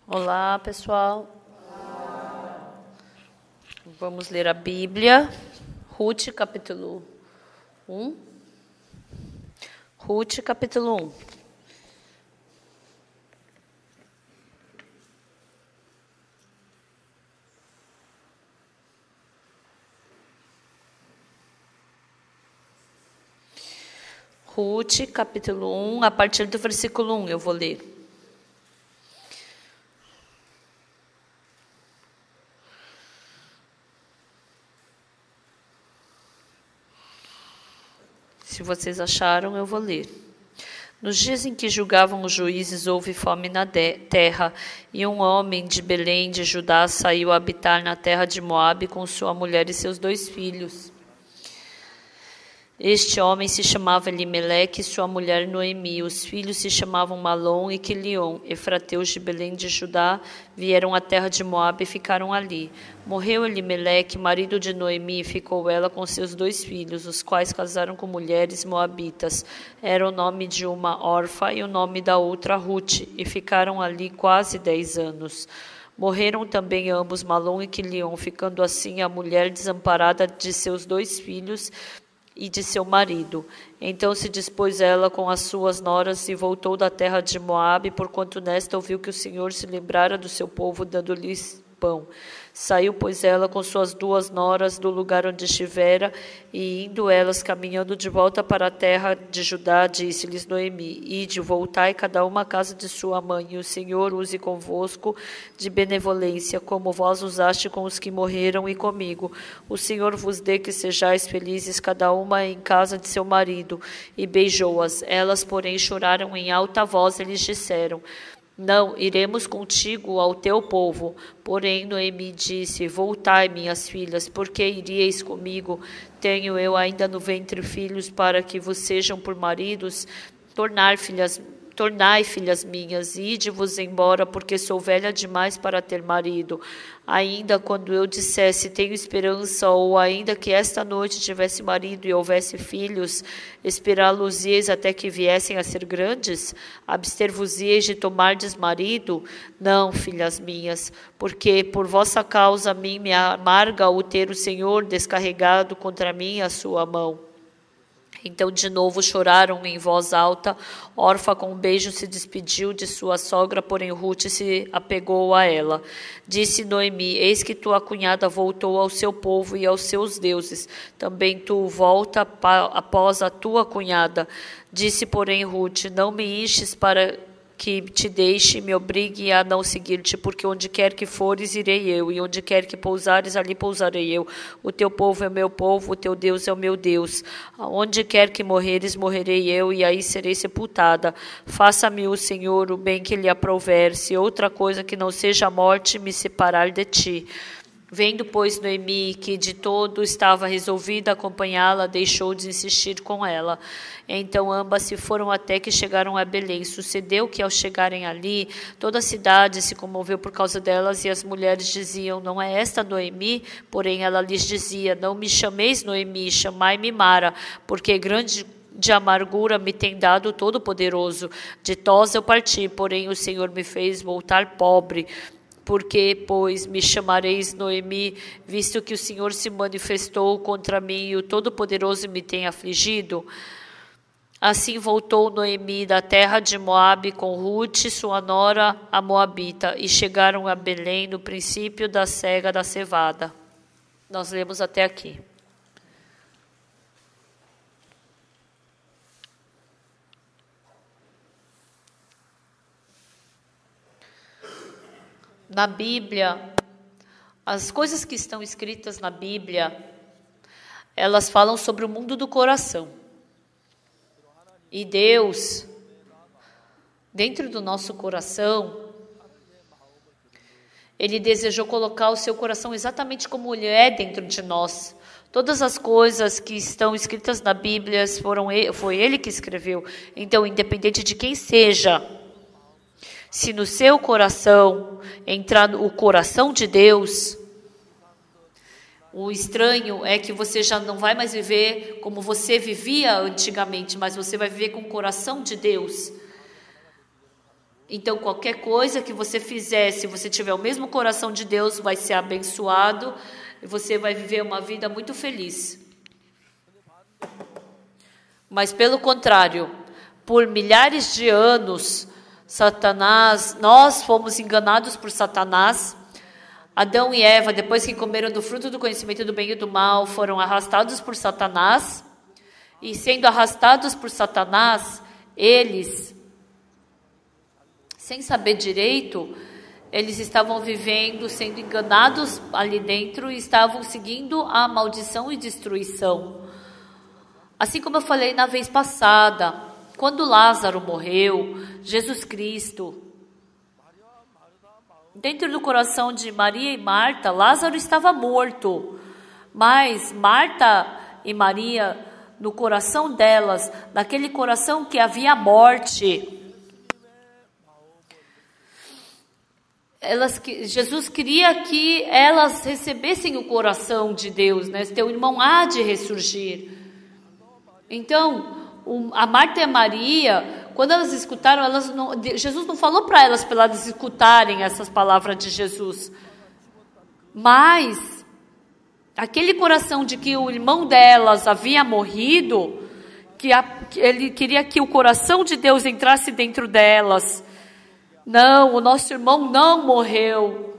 Olá, pessoal. Vamos ler a Bíblia. Ruth, capítulo 1. Ruth, capítulo 1. Ruth, capítulo 1, a partir do versículo 1, eu vou ler. Se vocês acharam, eu vou ler. Nos dias em que julgavam os juízes, houve fome na terra, e um homem de Belém de Judá saiu a habitar na terra de Moabe com sua mulher e seus 2 filhos. Este homem se chamava Elimeleque e sua mulher Noemi. Os filhos se chamavam Malom e Quilion. Efrateus de Belém de Judá vieram à terra de Moabe e ficaram ali. Morreu Elimeleque, marido de Noemi, e ficou ela com seus 2 filhos, os quais casaram com mulheres moabitas. Era o nome de uma Orfa e o nome da outra Ruth, e ficaram ali quase 10 anos. Morreram também ambos, Malom e Quilion, ficando assim a mulher desamparada de seus 2 filhos e de seu marido. Então se dispôs ela com as suas noras e voltou da terra de Moabe, porquanto nesta ouviu que o Senhor se lembrara do seu povo, dando-lhes pão. Saiu, pois, ela com suas 2 noras do lugar onde estivera, e indo elas caminhando de volta para a terra de Judá, disse-lhes Noemi: Ide, voltai cada uma à casa de sua mãe, e o Senhor use convosco de benevolência, como vós usaste com os que morreram e comigo. O Senhor vos dê que sejais felizes, cada uma em casa de seu marido. E beijou-as. Elas, porém, choraram em alta voz e lhes disseram: Não, iremos contigo ao teu povo. Porém, Noemi disse: Voltai, minhas filhas, porque iríeis comigo? Tenho eu ainda no ventre filhos para que vos sejam por maridos? Tornai, filhas minhas, ide-vos embora, porque sou velha demais para ter marido. Ainda quando eu dissesse, tenho esperança, ou ainda que esta noite tivesse marido e houvesse filhos, esperá-los-ieis até que viessem a ser grandes? Abster-vos-ieis de tomardes marido? Não, filhas minhas, porque por vossa causa a mim me amarga o ter o Senhor descarregado contra mim a sua mão. Então de novo choraram em voz alta. Orfa com um beijo se despediu de sua sogra, porém Ruth se apegou a ela. Disse Noemi: Eis que tua cunhada voltou ao seu povo e aos seus deuses. Também tu volta após a tua cunhada. Disse, porém, Ruth: Não me istes para que te deixe e me obrigue a não seguir-te, porque onde quer que fores, irei eu, e onde quer que pousares, ali pousarei eu. O teu povo é meu povo, o teu Deus é o meu Deus. Onde quer que morreres, morrerei eu, e aí serei sepultada. Faça-me o Senhor o bem que lhe aprouver, se outra coisa que não seja a morte me separar de ti. Vendo, pois, Noemi que de todo estava resolvida a acompanhá-la, deixou de insistir com ela. Então ambas se foram até que chegaram a Belém. Sucedeu que, ao chegarem ali, toda a cidade se comoveu por causa delas, e as mulheres diziam: Não é esta Noemi? Porém ela lhes dizia: Não me chameis Noemi, chamai-me Mara, porque grande de amargura me tem dado o Todo-Poderoso. Ditosa eu parti, porém o Senhor me fez voltar pobre. Porque, pois, me chamareis Noemi, visto que o Senhor se manifestou contra mim e o Todo-Poderoso me tem afligido? Assim voltou Noemi da terra de Moabe com Ruth, sua nora, a moabita, e chegaram a Belém no princípio da cega da cevada. Nós lemos até aqui. Na Bíblia, as coisas que estão escritas na Bíblia, elas falam sobre o mundo do coração. E Deus, dentro do nosso coração, Ele desejou colocar o seu coração exatamente como Ele é dentro de nós. Todas as coisas que estão escritas na Bíblia foi Ele que escreveu. Então, independente de quem seja, se no seu coração entrar o coração de Deus, o estranho é que você já não vai mais viver como você vivia antigamente, mas você vai viver com o coração de Deus. Então, qualquer coisa que você fizer, se você tiver o mesmo coração de Deus, vai ser abençoado e você vai viver uma vida muito feliz. Mas, pelo contrário, por milhares de anos, nós fomos enganados por Satanás. Adão e Eva, depois que comeram do fruto do conhecimento do bem e do mal, foram arrastados por Satanás. E sendo arrastados por Satanás, eles, sem saber direito, eles estavam vivendo, sendo enganados ali dentro e estavam seguindo a maldição e destruição. Assim como eu falei na vez passada, quando Lázaro morreu, Jesus Cristo, dentro do coração de Maria e Marta, Lázaro estava morto, mas Marta e Maria, no coração delas, naquele coração que havia morte, Jesus queria que elas recebessem o coração de Deus, né? Teu irmão há de ressurgir. Então, a Marta e a Maria, quando elas escutaram, Jesus não falou para elas escutarem essas palavras de Jesus. Mas, aquele coração de que o irmão delas havia morrido, ele queria que o coração de Deus entrasse dentro delas. Não, o nosso irmão não morreu.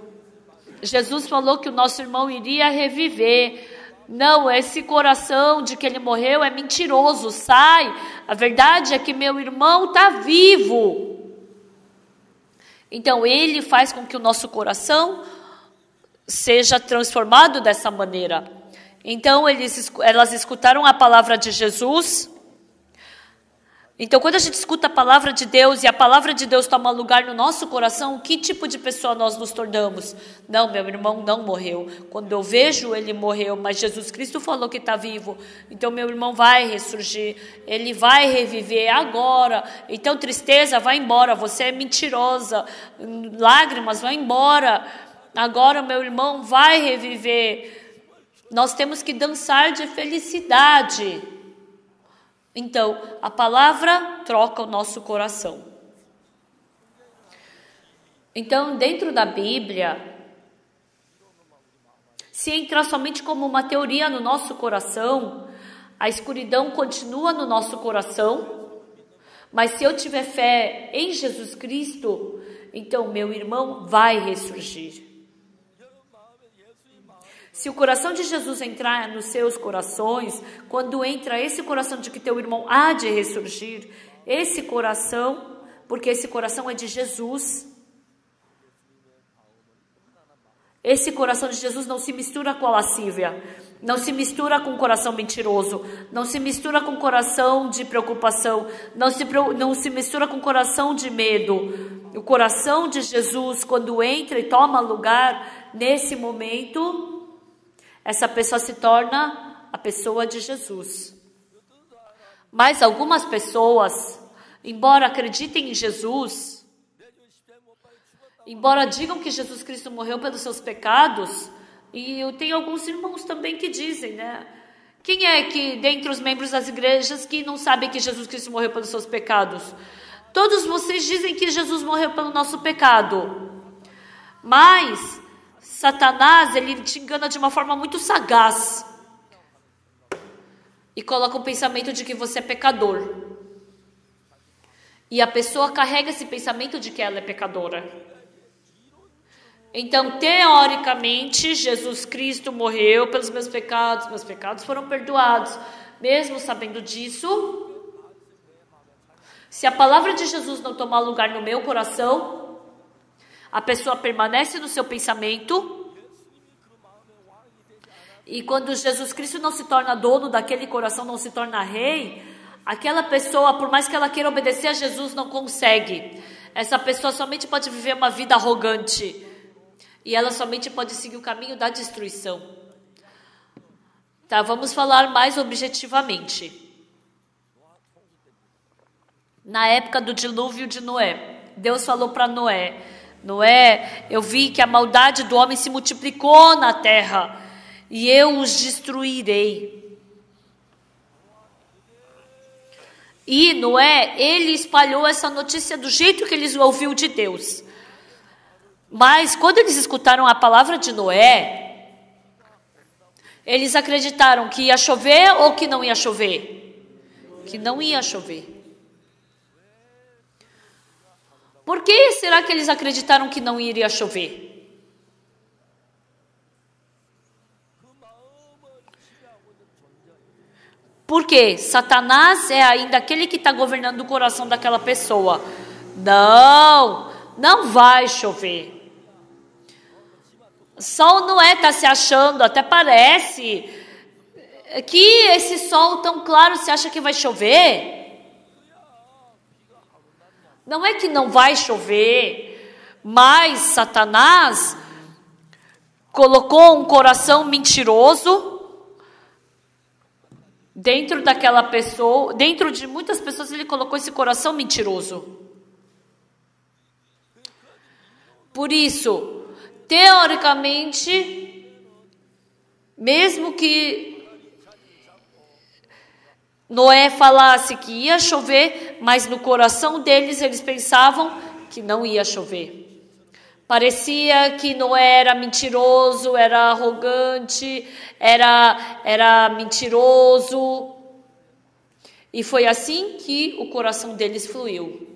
Jesus falou que o nosso irmão iria reviver. Não, esse coração de que ele morreu é mentiroso, sai. A verdade é que meu irmão está vivo. Então, ele faz com que o nosso coração seja transformado dessa maneira. Então, elas escutaram a palavra de Jesus. Então, quando a gente escuta a palavra de Deus e a palavra de Deus toma lugar no nosso coração, que tipo de pessoa nós nos tornamos? Não, meu irmão não morreu. Quando eu vejo, ele morreu, mas Jesus Cristo falou que está vivo. Então, meu irmão vai ressurgir, ele vai reviver agora. Então, tristeza, vai embora, você é mentirosa. Lágrimas, vai embora. Agora, meu irmão vai reviver. Nós temos que dançar de felicidade. Então, a palavra troca o nosso coração. Então, dentro da Bíblia, se entrar somente como uma teoria no nosso coração, a escuridão continua no nosso coração, mas se eu tiver fé em Jesus Cristo, então meu irmão vai ressurgir. Se o coração de Jesus entrar nos seus corações, quando entra esse coração de que teu irmão há de ressurgir, esse coração, porque esse coração é de Jesus, esse coração de Jesus não se mistura com a lascívia, não se mistura com o coração mentiroso, não se mistura com o coração de preocupação, não se mistura com o coração de medo. O coração de Jesus, quando entra e toma lugar, nesse momento, essa pessoa se torna a pessoa de Jesus. Mas algumas pessoas, embora acreditem em Jesus, embora digam que Jesus Cristo morreu pelos seus pecados, e eu tenho alguns irmãos também que dizem, né? Quem é que, dentre os membros das igrejas, que não sabem que Jesus Cristo morreu pelos seus pecados? Todos vocês dizem que Jesus morreu pelo nosso pecado. Mas Satanás, ele te engana de uma forma muito sagaz e coloca o pensamento de que você é pecador. E a pessoa carrega esse pensamento de que ela é pecadora. Então, teoricamente, Jesus Cristo morreu pelos meus pecados foram perdoados. Mesmo sabendo disso, se a palavra de Jesus não tomar lugar no meu coração, a pessoa permanece no seu pensamento, e quando Jesus Cristo não se torna dono daquele coração, não se torna rei, aquela pessoa, por mais que ela queira obedecer a Jesus, não consegue. Essa pessoa somente pode viver uma vida arrogante, e ela somente pode seguir o caminho da destruição. Tá, vamos falar mais objetivamente. Na época do dilúvio de Noé, Deus falou para Noé, eu vi que a maldade do homem se multiplicou na terra, e eu os destruirei. E Noé, ele espalhou essa notícia do jeito que ele ouviu de Deus. Mas quando eles escutaram a palavra de Noé, eles acreditaram que ia chover ou que não ia chover? Que não ia chover. Por que será que eles acreditaram que não iria chover? Porque Satanás é ainda aquele que está governando o coração daquela pessoa. Não vai chover. Só o Noé está se achando, até parece que esse sol tão claro, você acha que vai chover? Não é que não vai chover, mas Satanás colocou um coração mentiroso dentro daquela pessoa, dentro de muitas pessoas ele colocou esse coração mentiroso. Por isso, teoricamente, mesmo que Noé falasse que ia chover, mas no coração deles eles pensavam que não ia chover. Parecia que Noé era mentiroso, era arrogante, era mentiroso. E foi assim que o coração deles fluiu.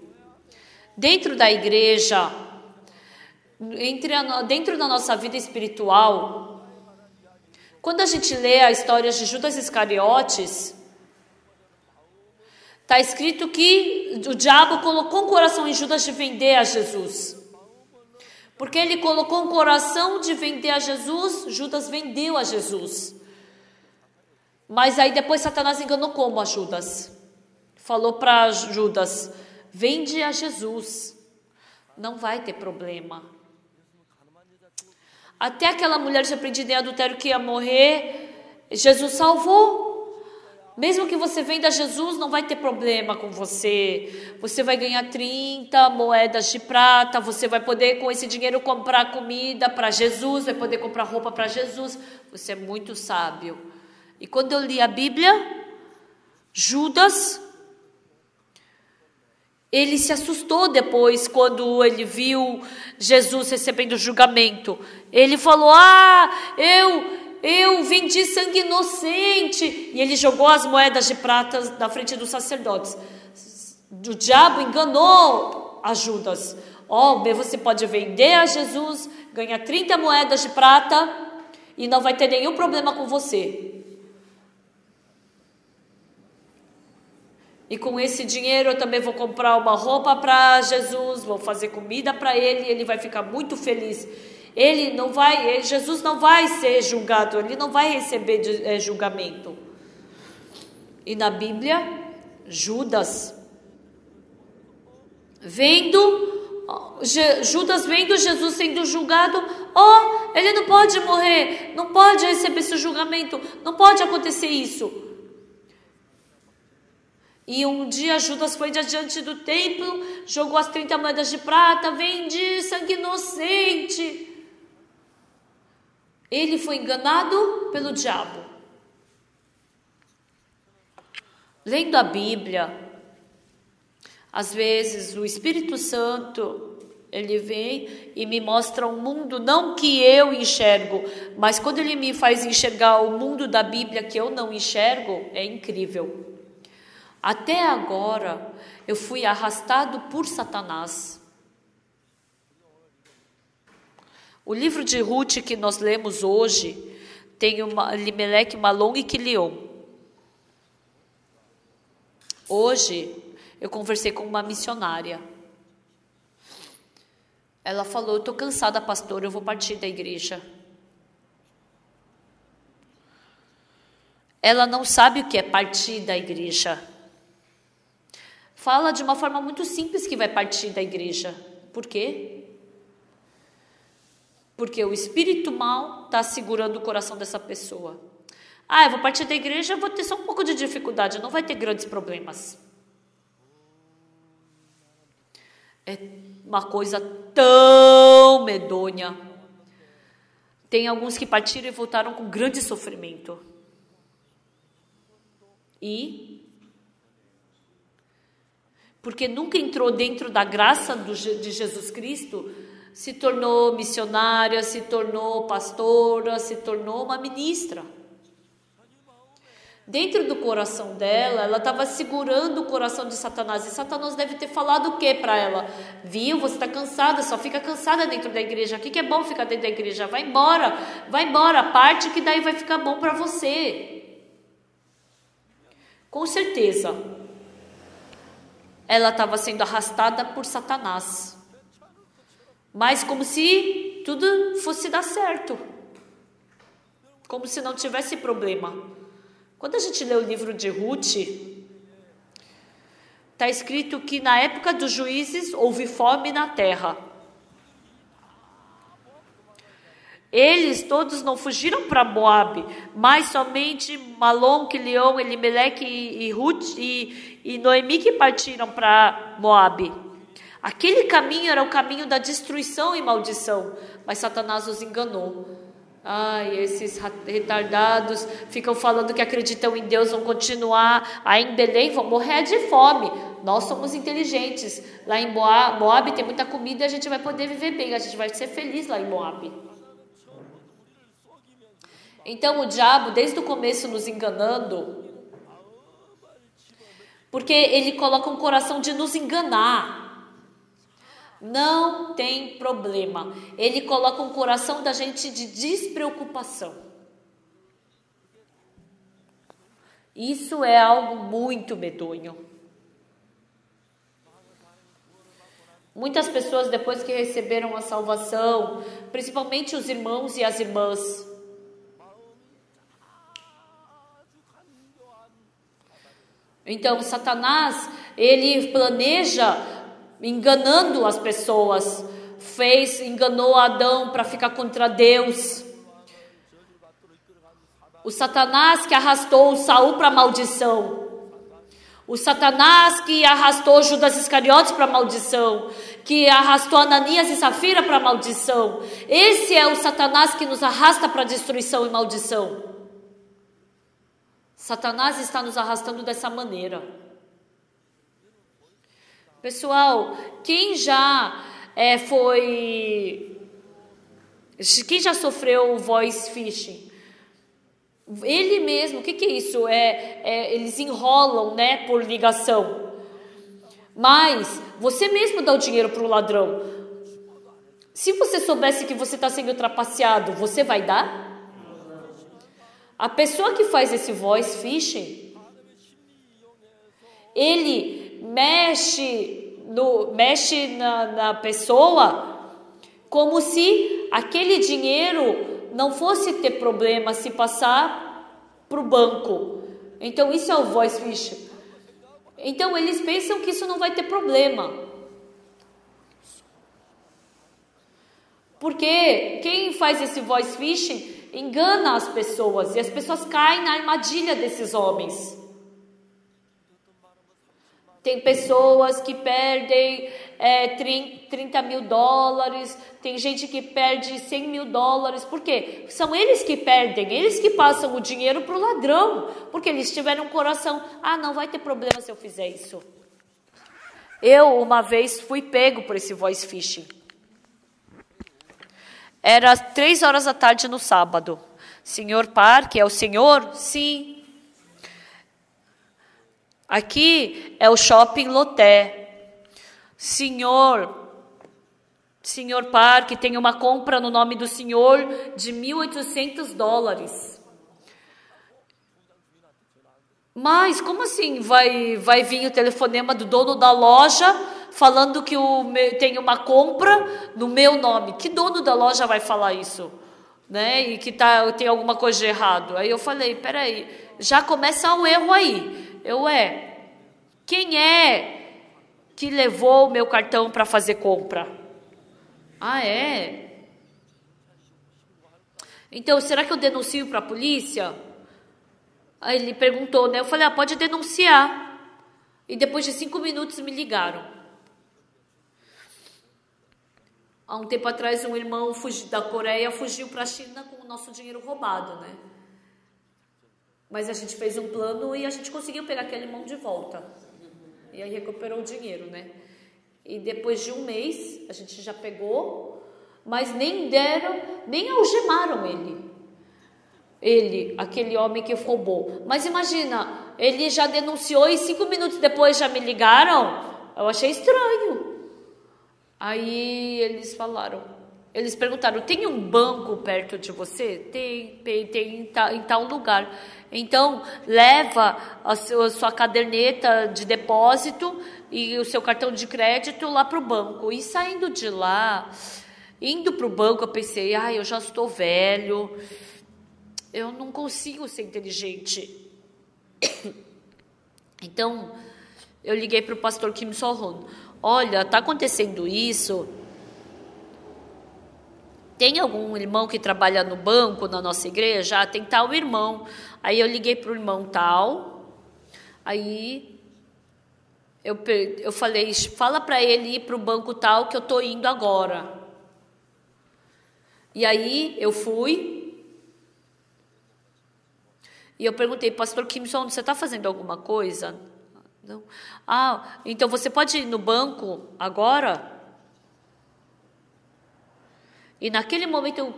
Dentro da igreja, dentro da nossa vida espiritual, quando a gente lê a história de Judas Iscariotes, está escrito que o diabo colocou um coração em Judas de vender a Jesus. Porque ele colocou um coração de vender a Jesus, Judas vendeu a Jesus. Mas aí depois Satanás enganou como a Judas? Falou para Judas, vende a Jesus, não vai ter problema. Até aquela mulher surpreendida em adultério que ia morrer, Jesus salvou. Mesmo que você venda Jesus, não vai ter problema com você. Você vai ganhar 30 moedas de prata, você vai poder com esse dinheiro comprar comida para Jesus, vai poder comprar roupa para Jesus. Você é muito sábio. E quando eu li a Bíblia, Judas, ele se assustou depois quando ele viu Jesus recebendo julgamento. Ele falou, eu vendi sangue inocente. E ele jogou as moedas de prata na frente dos sacerdotes. O diabo enganou a Judas. Você pode vender a Jesus, ganhar 30 moedas de prata e não vai ter nenhum problema com você. E com esse dinheiro eu também vou comprar uma roupa para Jesus, vou fazer comida para ele, ele vai ficar muito feliz. Jesus não vai ser julgado, ele não vai receber julgamento. E na Bíblia, Judas vendo Jesus sendo julgado, ele não pode morrer, não pode receber esse julgamento, não pode acontecer isso. E um dia Judas foi diante do templo, jogou as 30 moedas de prata, vendi sangue inocente. Ele foi enganado pelo diabo. Lendo a Bíblia, às vezes o Espírito Santo, ele vem e me mostra um mundo, não que eu enxergo, mas quando ele me faz enxergar o mundo da Bíblia que eu não enxergo, é incrível. Até agora, eu fui arrastado por Satanás. O livro de Ruth que nós lemos hoje tem Elimelec, Malom e Quilion. Hoje eu conversei com uma missionária. Ela falou, eu estou cansada, pastor, eu vou partir da igreja. Ela não sabe o que é partir da igreja. Fala de uma forma muito simples que vai partir da igreja. Por quê? Porque o espírito mal está segurando o coração dessa pessoa. Eu vou partir da igreja, vou ter só um pouco de dificuldade, não vai ter grandes problemas. É uma coisa tão medonha. Tem alguns que partiram e voltaram com grande sofrimento. E porque nunca entrou dentro da graça de Jesus Cristo, se tornou missionária, se tornou pastora, se tornou uma ministra. Dentro do coração dela, ela estava segurando o coração de Satanás. E Satanás deve ter falado o que para ela? Viu, você está cansada, só fica cansada dentro da igreja. O que é bom ficar dentro da igreja? Vai embora, parte que daí vai ficar bom para você. Com certeza, ela estava sendo arrastada por Satanás. Mas como se tudo fosse dar certo. Como se não tivesse problema. Quando a gente lê o livro de Ruth, está escrito que na época dos juízes houve fome na terra. Eles todos não fugiram para Moabe, mas somente Malom, Quilion, Elimeleque e Ruth e Noemi que partiram para Moabe. Aquele caminho era o caminho da destruição e maldição, mas Satanás os enganou. Ai, esses retardados ficam falando que acreditam em Deus, vão continuar aí em Belém, vão morrer de fome. Nós somos inteligentes. Lá em Moabe tem muita comida e a gente vai poder viver bem, a gente vai ser feliz lá em Moabe. Então o diabo, desde o começo, nos enganando, porque ele coloca um coração de nos enganar. Não tem problema. Ele coloca um coração da gente de despreocupação. Isso é algo muito medonho. Muitas pessoas, depois que receberam a salvação, principalmente os irmãos e as irmãs, então Satanás, ele planeja enganando as pessoas, enganou Adão para ficar contra Deus. O Satanás que arrastou Saul para a maldição. O Satanás que arrastou Judas Iscariotes para a maldição. Que arrastou Ananias e Safira para a maldição. Esse é o Satanás que nos arrasta para a destruição e maldição. Satanás está nos arrastando dessa maneira. Pessoal, quem já sofreu voice phishing? Ele mesmo, o que é isso? Eles enrolam, né, por ligação. Mas você mesmo dá o dinheiro para o ladrão. Se você soubesse que você está sendo trapaceado, você vai dar? A pessoa que faz esse voice phishing, ele mexe na pessoa como se aquele dinheiro não fosse ter problema se passar para o banco. Então isso é o voice phishing. Então eles pensam que isso não vai ter problema. Porque quem faz esse voice phishing engana as pessoas e as pessoas caem na armadilha desses homens. Tem pessoas que perdem 30 mil dólares, tem gente que perde 100 mil dólares. Por quê? São eles que perdem, eles que passam o dinheiro para o ladrão, porque eles tiveram um coração, não vai ter problema se eu fizer isso. Eu, uma vez, fui pego por esse voice phishing. Era 3 horas da tarde no sábado. Senhor Parque, é o senhor? Sim. Aqui é o Shopping Loté. Senhor Parque, tem uma compra no nome do senhor de 1.800 dólares. Mas como assim vai vir o telefonema do dono da loja falando que tem uma compra no meu nome? Que dono da loja vai falar isso? Né? E que tem alguma coisa de errado. Aí eu falei, peraí, já começa o erro aí. Quem é que levou o meu cartão para fazer compra? É? Então, será que eu denuncio para a polícia? Aí ele perguntou, né? Eu falei, pode denunciar. E depois de 5 minutos me ligaram. Há um tempo atrás, um irmão da Coreia fugiu para a China com o nosso dinheiro roubado, né? Mas a gente fez um plano e a gente conseguiu pegar aquele irmão de volta. E aí recuperou o dinheiro, né? E depois de um mês, a gente já pegou, mas nem algemaram ele, aquele homem que roubou. Mas imagina, ele já denunciou e 5 minutos depois já me ligaram. Eu achei estranho. Aí eles perguntaram, tem um banco perto de você? Tem em tal lugar. Então, leva a sua caderneta de depósito e o seu cartão de crédito lá para o banco. E saindo de lá, indo para o banco, eu pensei, eu já estou velho, eu não consigo ser inteligente. Então, eu liguei para o pastor Kim So-hoon. Olha, está acontecendo isso. Tem algum irmão que trabalha no banco na nossa igreja? Tem tal irmão. Aí eu liguei para o irmão tal. Aí eu falei, fala para ele ir para o banco tal que eu estou indo agora. E aí eu fui. E eu perguntei, pastor Kim So-hoon, você está fazendo alguma coisa? Não. Então você pode ir no banco agora? E naquele momento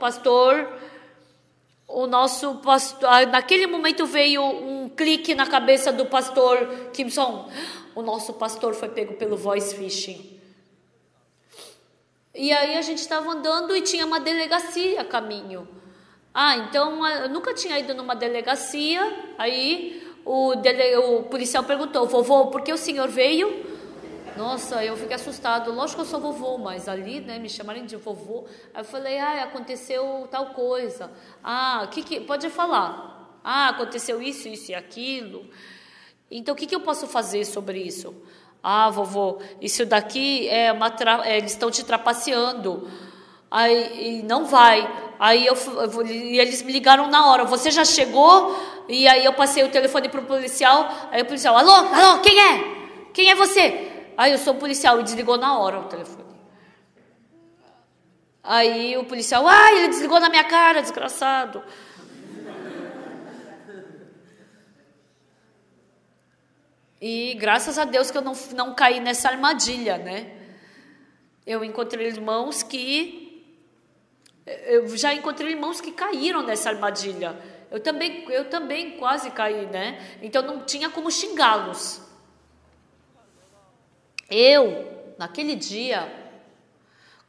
naquele momento veio um clique na cabeça do pastor Kim So-hoon. O nosso pastor foi pego pelo voice phishing. E aí a gente estava andando e tinha uma delegacia a caminho. Então eu nunca tinha ido numa delegacia. Aí o policial perguntou, vovô, por que o senhor veio? Nossa, eu fiquei assustado. Lógico que eu sou vovô, mas ali, né, me chamaram de vovô. Aí eu falei, aconteceu tal coisa. Pode falar. Aconteceu isso e aquilo. Então, o que eu posso fazer sobre isso? Vovô, isso daqui eles estão te trapaceando. Aí não vai. Aí e eles me ligaram na hora. Você já chegou? E aí eu passei o telefone para o policial. Aí o policial, alô, quem é? Quem é você? Aí eu sou policial e desligou na hora o telefone. Aí o policial, ele desligou na minha cara, desgraçado. E graças a Deus que eu não caí nessa armadilha, né? Eu já encontrei irmãos que caíram nessa armadilha. Eu também quase caí, né? Então não tinha como xingá-los. Naquele dia,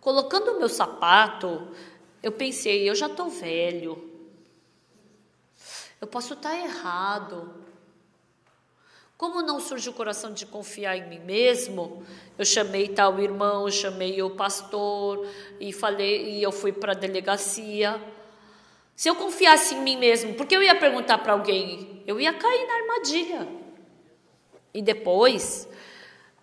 colocando o meu sapato, eu pensei, eu já estou velho. Eu posso estar errado. Como não surge o coração de confiar em mim mesmo, eu chamei tal irmão, eu chamei o pastor e eu fui para a delegacia. Se eu confiasse em mim mesmo, porque eu ia perguntar para alguém, eu ia cair na armadilha. E depois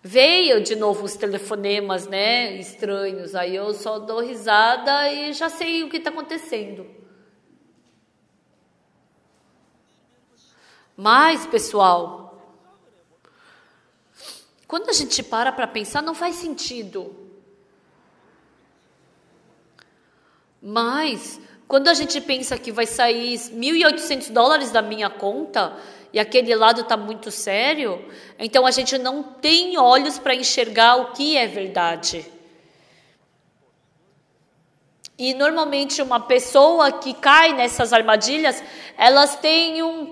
veio de novo os telefonemas, né, estranhos. Aí eu só dou risada e já sei o que está acontecendo. Mas, pessoal, quando a gente para pensar, não faz sentido. Mas, quando a gente pensa que vai sair $1.800 da minha conta, e aquele lado está muito sério, então a gente não tem olhos para enxergar o que é verdade. E normalmente uma pessoa que cai nessas armadilhas, elas têm um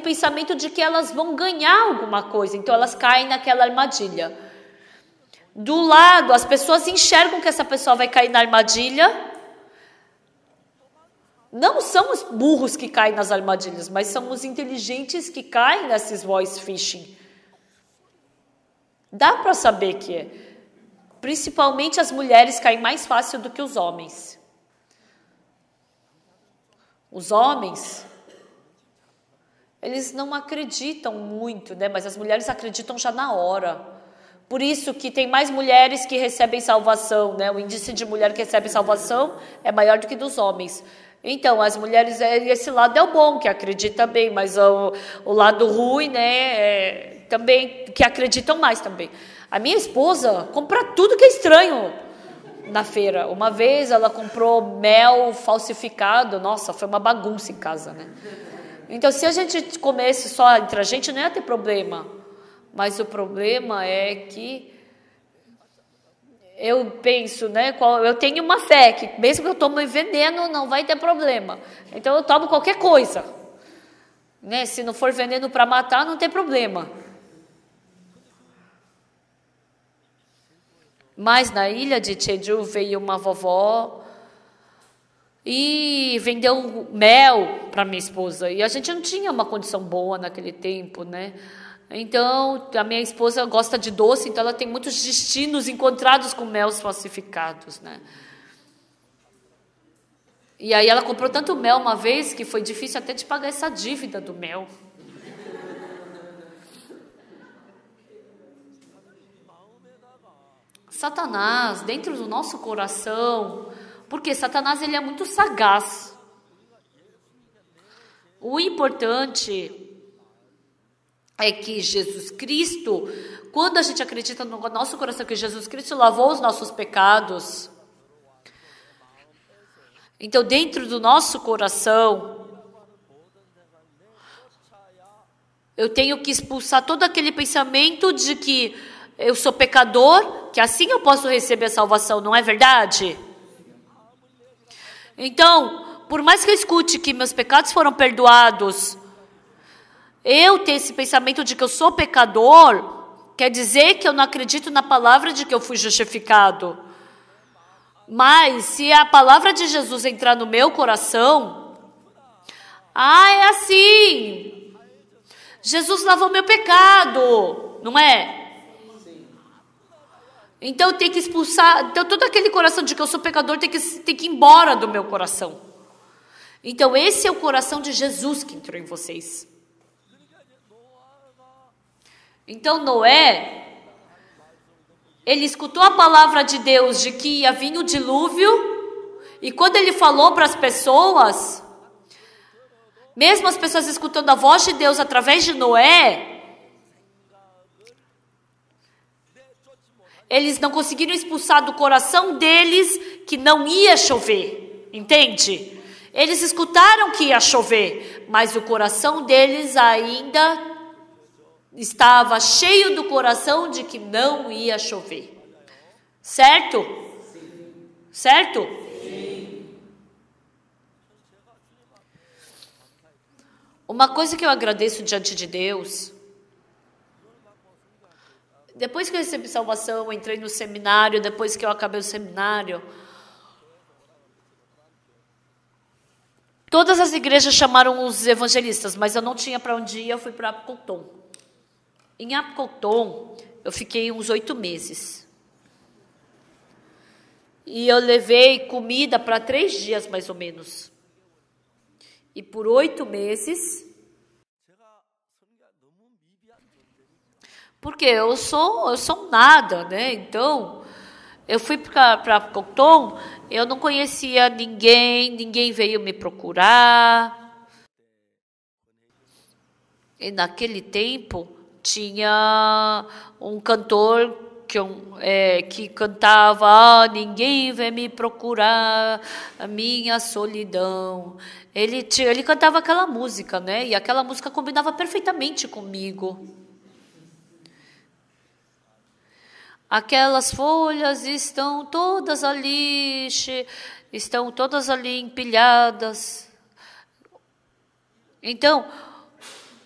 pensamento de que elas vão ganhar alguma coisa, então elas caem naquela armadilha. Do lado, as pessoas enxergam que essa pessoa vai cair na armadilha. Não são os burros que caem nas armadilhas, mas são os inteligentes que caem nesses voice phishing. Dá para saber que é. Principalmente as mulheres caem mais fácil do que os homens. Os homens, eles não acreditam muito, né? Mas as mulheres acreditam já na hora. Por isso que tem mais mulheres que recebem salvação, né? O índice de mulher que recebe salvação é maior do que dos homens. Então, as mulheres, esse lado é o bom, que acredita bem, mas o lado ruim, né, também, que acreditam mais também. A minha esposa compra tudo que é estranho na feira. Uma vez ela comprou mel falsificado, nossa, foi uma bagunça em casa, né? Então, se a gente comesse só entre a gente, não ia ter problema. Mas o problema é que eu penso, né? Eu tenho uma fé que mesmo que eu tome veneno, não vai ter problema. Então eu tomo qualquer coisa, né? Se não for veneno para matar, não tem problema. Mas na ilha de Jeju veio uma vovó e vendeu mel para minha esposa. E a gente não tinha uma condição boa naquele tempo, né? Então, a minha esposa gosta de doce, então ela tem muitos destinos encontrados com mel falsificados, né? E aí ela comprou tanto mel uma vez que foi difícil até de pagar essa dívida do mel. Satanás, dentro do nosso coração, porque Satanás ele é muito sagaz. O importante é que Jesus Cristo, quando a gente acredita no nosso coração que Jesus Cristo lavou os nossos pecados, então dentro do nosso coração, eu tenho que expulsar todo aquele pensamento de que eu sou pecador, que assim eu posso receber a salvação, não é verdade? Então, por mais que eu escute que meus pecados foram perdoados, eu ter esse pensamento de que eu sou pecador, quer dizer que eu não acredito na palavra de que eu fui justificado. Mas se a palavra de Jesus entrar no meu coração, é assim, Jesus lavou meu pecado, não é? Então tem que expulsar, então todo aquele coração de que eu sou pecador tem que ir embora do meu coração. Então esse é o coração de Jesus que entrou em vocês. Então Noé, ele escutou a palavra de Deus de que ia vir o dilúvio, e quando ele falou para as pessoas, mesmo as pessoas escutando a voz de Deus através de Noé, eles não conseguiram expulsar do coração deles que não ia chover, entende? Eles escutaram que ia chover, mas o coração deles ainda estava cheio do coração de que não ia chover. Certo? Sim. Certo? Sim. Uma coisa que eu agradeço diante de Deus, depois que eu recebi salvação, entrei no seminário, depois que eu acabei o seminário, todas as igrejas chamaram os evangelistas, mas eu não tinha para onde ir, eu fui para Apcoton. Em Apcoton, eu fiquei uns 8 meses. E eu levei comida para 3 dias, mais ou menos. E por 8 meses... Porque eu sou nada, né? Então, eu fui para Apcoton, eu não conhecia ninguém veio me procurar. E naquele tempo... tinha um cantor que cantava, ninguém vem me procurar, a minha solidão. Ele cantava aquela música, né? E aquela música combinava perfeitamente comigo. Aquelas folhas estão todas ali empilhadas. Então,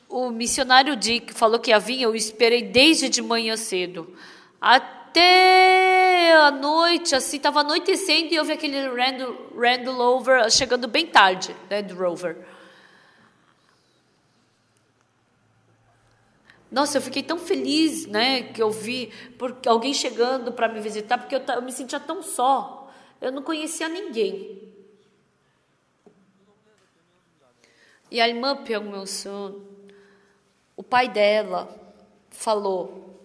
o missionário Dick falou que ia vir, eu esperei desde de manhã cedo. Até a noite, assim, estava anoitecendo e eu vi aquele Land Rover chegando bem tarde, Land Rover. Nossa, eu fiquei tão feliz, né, que eu vi porque alguém chegando para me visitar, porque eu me sentia tão só. Eu não conhecia ninguém. E a irmã Pyong-Myeon-sun, o pai dela falou: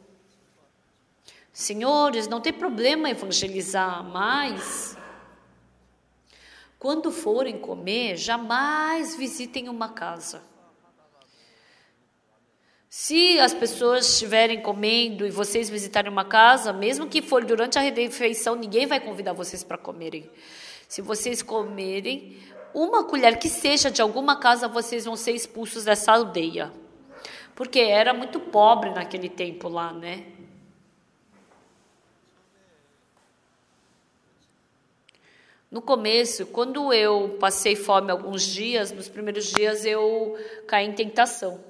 senhores, não tem problema evangelizar, mas quando forem comer, jamais visitem uma casa. Se as pessoas estiverem comendo e vocês visitarem uma casa, mesmo que for durante a refeição, ninguém vai convidar vocês para comerem. Se vocês comerem uma colher que seja de alguma casa, vocês vão ser expulsos dessa aldeia. Porque era muito pobre naquele tempo lá, né? No começo, quando eu passei fome alguns dias, nos primeiros dias eu caí em tentação.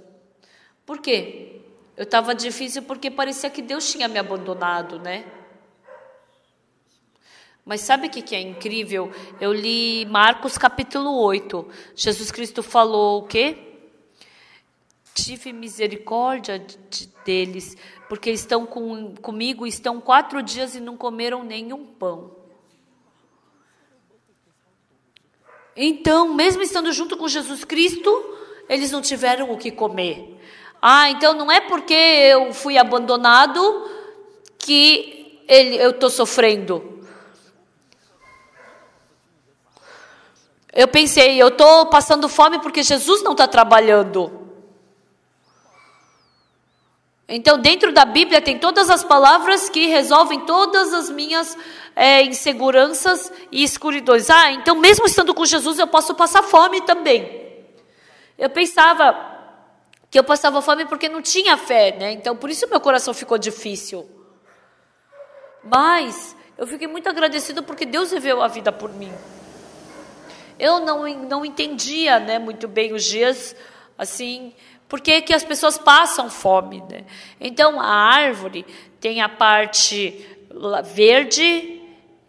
Por quê? Eu estava difícil porque parecia que Deus tinha me abandonado, né? Mas sabe o que é incrível? Eu li Marcos capítulo 8. Jesus Cristo falou o quê? Tive misericórdia deles, porque estão comigo, estão 4 dias e não comeram nenhum pão. Então, mesmo estando junto com Jesus Cristo, eles não tiveram o que comer. Então não é porque eu fui abandonado que eu estou sofrendo. Eu pensei, eu estou passando fome porque Jesus não está trabalhando. Então, dentro da Bíblia tem todas as palavras que resolvem todas as minhas inseguranças e escuridões. Então mesmo estando com Jesus eu posso passar fome também. Eu pensava que eu passava fome porque não tinha fé, né? Então por isso meu coração ficou difícil. Mas eu fiquei muito agradecido porque Deus viveu a vida por mim. Eu não entendia, né, muito bem os dias, assim, porque que as pessoas passam fome, né? Então a árvore tem a parte verde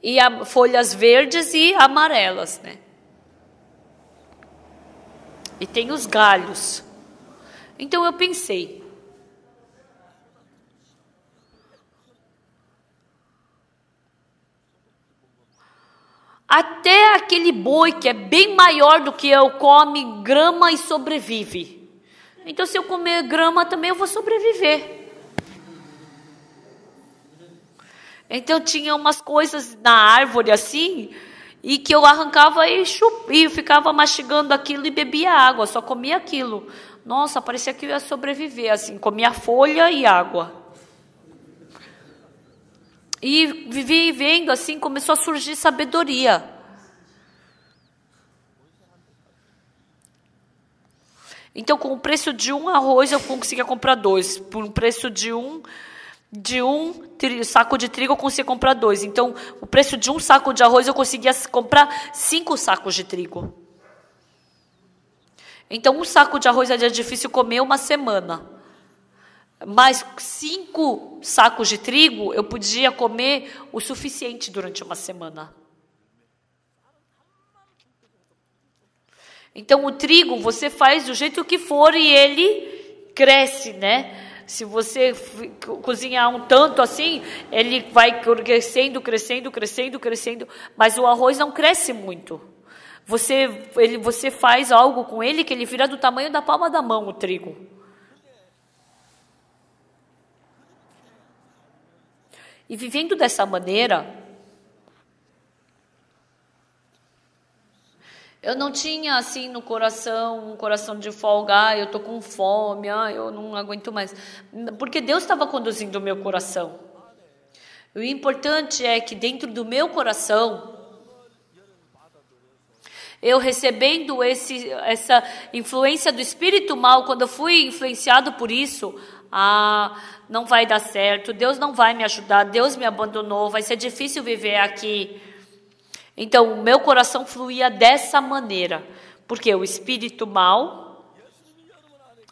e folhas verdes e amarelas, né? E tem os galhos. Então eu pensei, até aquele boi que é bem maior do que eu come grama e sobrevive. Então se eu comer grama também eu vou sobreviver. Então tinha umas coisas na árvore assim, e que eu arrancava e ficava mastigando aquilo e bebia água, só comia aquilo. Nossa, parecia que eu ia sobreviver, assim, comia folha e água. E vivi vendo, assim, começou a surgir sabedoria. Então, com o preço de um arroz, eu conseguia comprar 2. Por um preço de um saco de trigo, eu conseguia comprar 2. Então, o preço de um saco de arroz, eu conseguia comprar 5 sacos de trigo. Então, um saco de arroz era difícil comer uma semana. Mas 5 sacos de trigo, eu podia comer o suficiente durante uma semana. Então, o trigo, você faz do jeito que for e ele cresce, né? Se você cozinhar um tanto assim, ele vai crescendo, crescendo, crescendo, crescendo. Mas o arroz não cresce muito. Você faz algo com ele que ele vira do tamanho da palma da mão, o trigo. E vivendo dessa maneira, eu não tinha assim no coração, um coração de folga, eu estou com fome, eu não aguento mais. Porque Deus estava conduzindo o meu coração. E o importante é que dentro do meu coração, eu recebendo essa influência do espírito mal, quando eu fui influenciado por isso, não vai dar certo, Deus não vai me ajudar, Deus me abandonou, vai ser difícil viver aqui. Então, o meu coração fluía dessa maneira, porque o espírito mal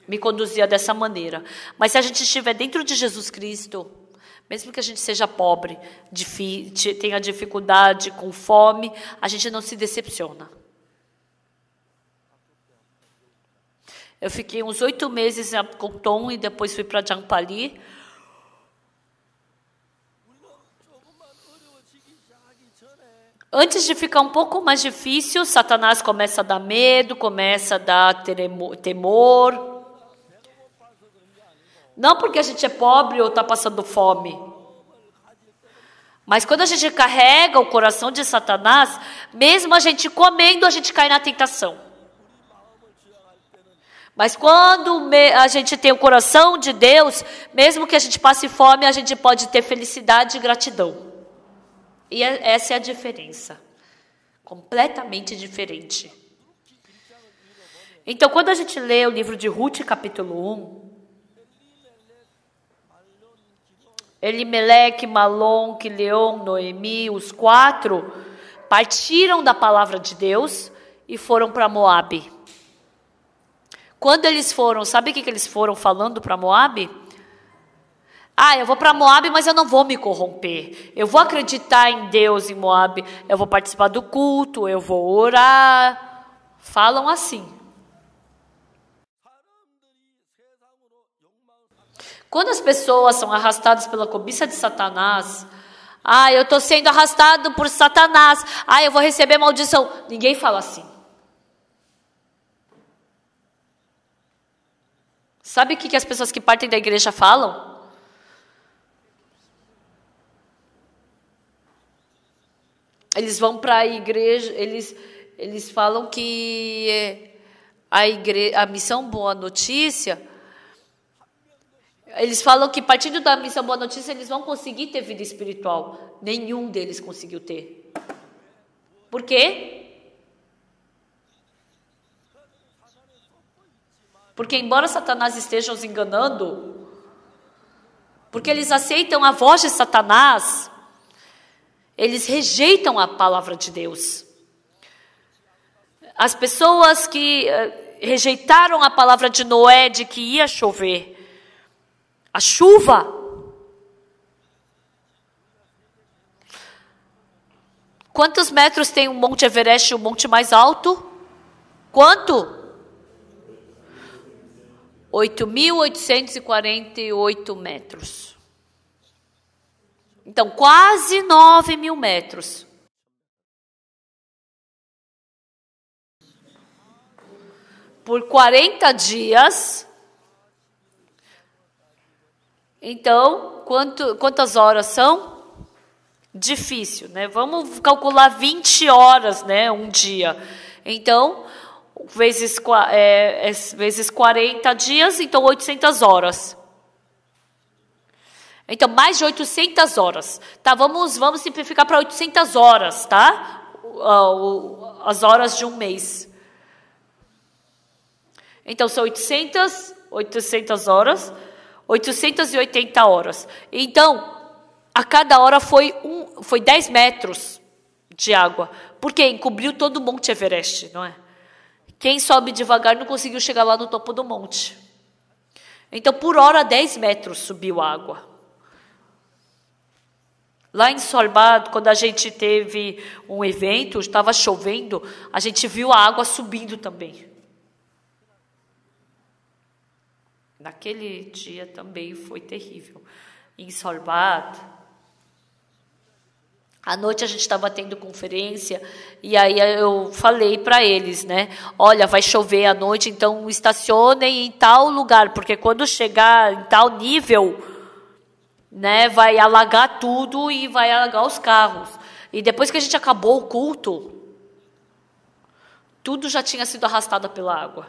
me conduzia dessa maneira. Mas se a gente estiver dentro de Jesus Cristo, mesmo que a gente seja pobre, tenha dificuldade, com fome, a gente não se decepciona. Eu fiquei uns 8 meses em Tom e depois fui para Jampali. Antes de ficar um pouco mais difícil, Satanás começa a dar medo, começa a dar temor. Não porque a gente é pobre ou está passando fome. Mas quando a gente carrega o coração de Satanás, mesmo a gente comendo, a gente cai na tentação. Mas quando a gente tem o coração de Deus, mesmo que a gente passe fome, a gente pode ter felicidade e gratidão. E essa é a diferença. Completamente diferente. Então, quando a gente lê o livro de Ruth, capítulo 1, Elimeleque, Malom, Quileon, Noemi, os 4 partiram da palavra de Deus e foram para Moabe. Quando eles foram, sabe o que eles foram falando para Moabe? Eu vou para Moabe, mas eu não vou me corromper. Eu vou acreditar em Deus em Moabe. Eu vou participar do culto, eu vou orar. Falam assim. Quando as pessoas são arrastadas pela cobiça de Satanás, eu estou sendo arrastado por Satanás, eu vou receber maldição. Ninguém fala assim. Sabe o que as pessoas que partem da igreja falam? Eles vão para a igreja, eles falam que a missão Boa Notícia, eles falam que partindo da missão Boa Notícia, eles vão conseguir ter vida espiritual. Nenhum deles conseguiu ter. Por quê? Porque embora Satanás esteja os enganando, porque eles aceitam a voz de Satanás, eles rejeitam a palavra de Deus. As pessoas que rejeitaram a palavra de Noé de que ia chover, a chuva. Quantos metros tem o Monte Everest, o monte mais alto? Quanto? 8.848 metros. Então, quase 9.000 metros. Por 40 dias. Então, quantas horas são? Difícil, né? Vamos calcular 20 horas, né? Um dia. Então, vezes 40 dias, então 800 horas. Então, mais de 800 horas. Tá, vamos simplificar para 800 horas, tá? As horas de um mês. Então, são 800 horas, 880 horas. Então, a cada hora foi 10 metros de água. Porque encobriu todo o Monte Everest, não é? Quem sobe devagar não conseguiu chegar lá no topo do monte. Então, por hora, 10 metros subiu a água. Lá em Solbad, quando a gente teve um evento, estava chovendo, a gente viu a água subindo também. Naquele dia também foi terrível. Em Solbad, à noite a gente estava tendo conferência, e aí eu falei para eles, né? Olha, vai chover à noite, então estacionem em tal lugar, porque quando chegar em tal nível, né, vai alagar tudo e vai alagar os carros. E depois que a gente acabou o culto, tudo já tinha sido arrastado pela água.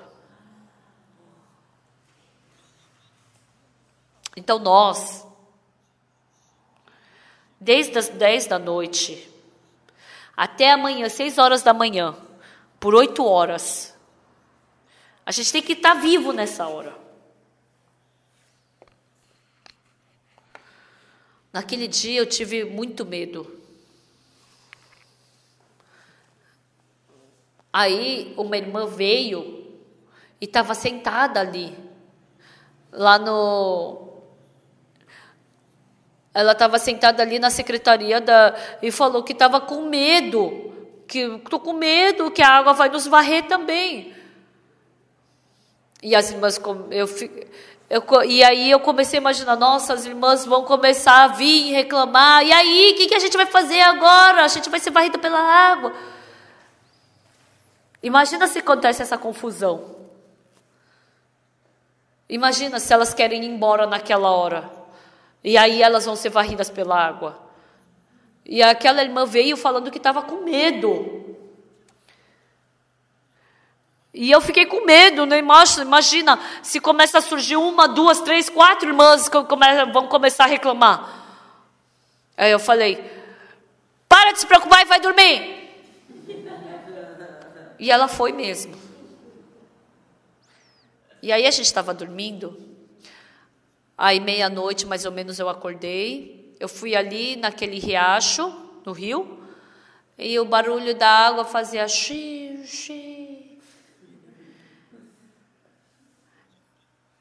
Então nós, desde as 10 da noite até amanhã, 6 horas da manhã, por 8 horas, a gente tem que estar vivo nessa hora. Naquele dia eu tive muito medo. Aí uma irmã veio e estava sentada ali, ela estava sentada ali na secretaria e falou que estava com medo, que estou com medo que a água vai nos varrer também. E as irmãs, e aí eu comecei a imaginar, nossa, as irmãs vão começar a vir reclamar, e aí, o que a gente vai fazer agora? A gente vai ser varrida pela água. Imagina se acontece essa confusão. Imagina se elas querem ir embora naquela hora. E aí elas vão ser varridas pela água. E aquela irmã veio falando que estava com medo. E eu fiquei com medo, né? Imagina se começa a surgir 1, 2, 3, 4 irmãs que vão começar a reclamar. Aí eu falei, para de se preocupar e vai dormir. E ela foi mesmo. E aí a gente estava dormindo. Aí, meia-noite, mais ou menos, eu acordei. Eu fui ali naquele riacho, no rio, e o barulho da água fazia xi, xi.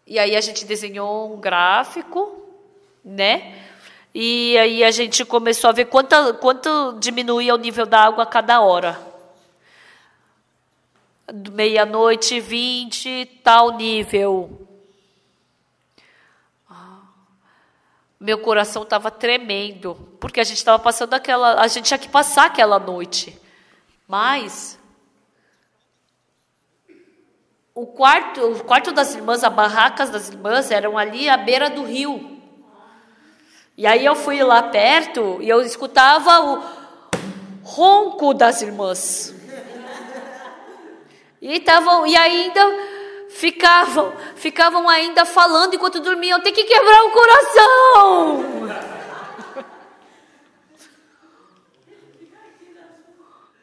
E aí a gente desenhou um gráfico, né? E aí a gente começou a ver quanto diminuía o nível da água a cada hora. Meia-noite, 20, tal nível. Meu coração estava tremendo, porque a gente estava passando a gente tinha que passar aquela noite. Mas o quarto das irmãs, as barracas das irmãs eram ali à beira do rio. E aí eu fui lá perto e eu escutava o ronco das irmãs. E ainda ficavam ainda falando enquanto dormiam, tem que quebrar o coração.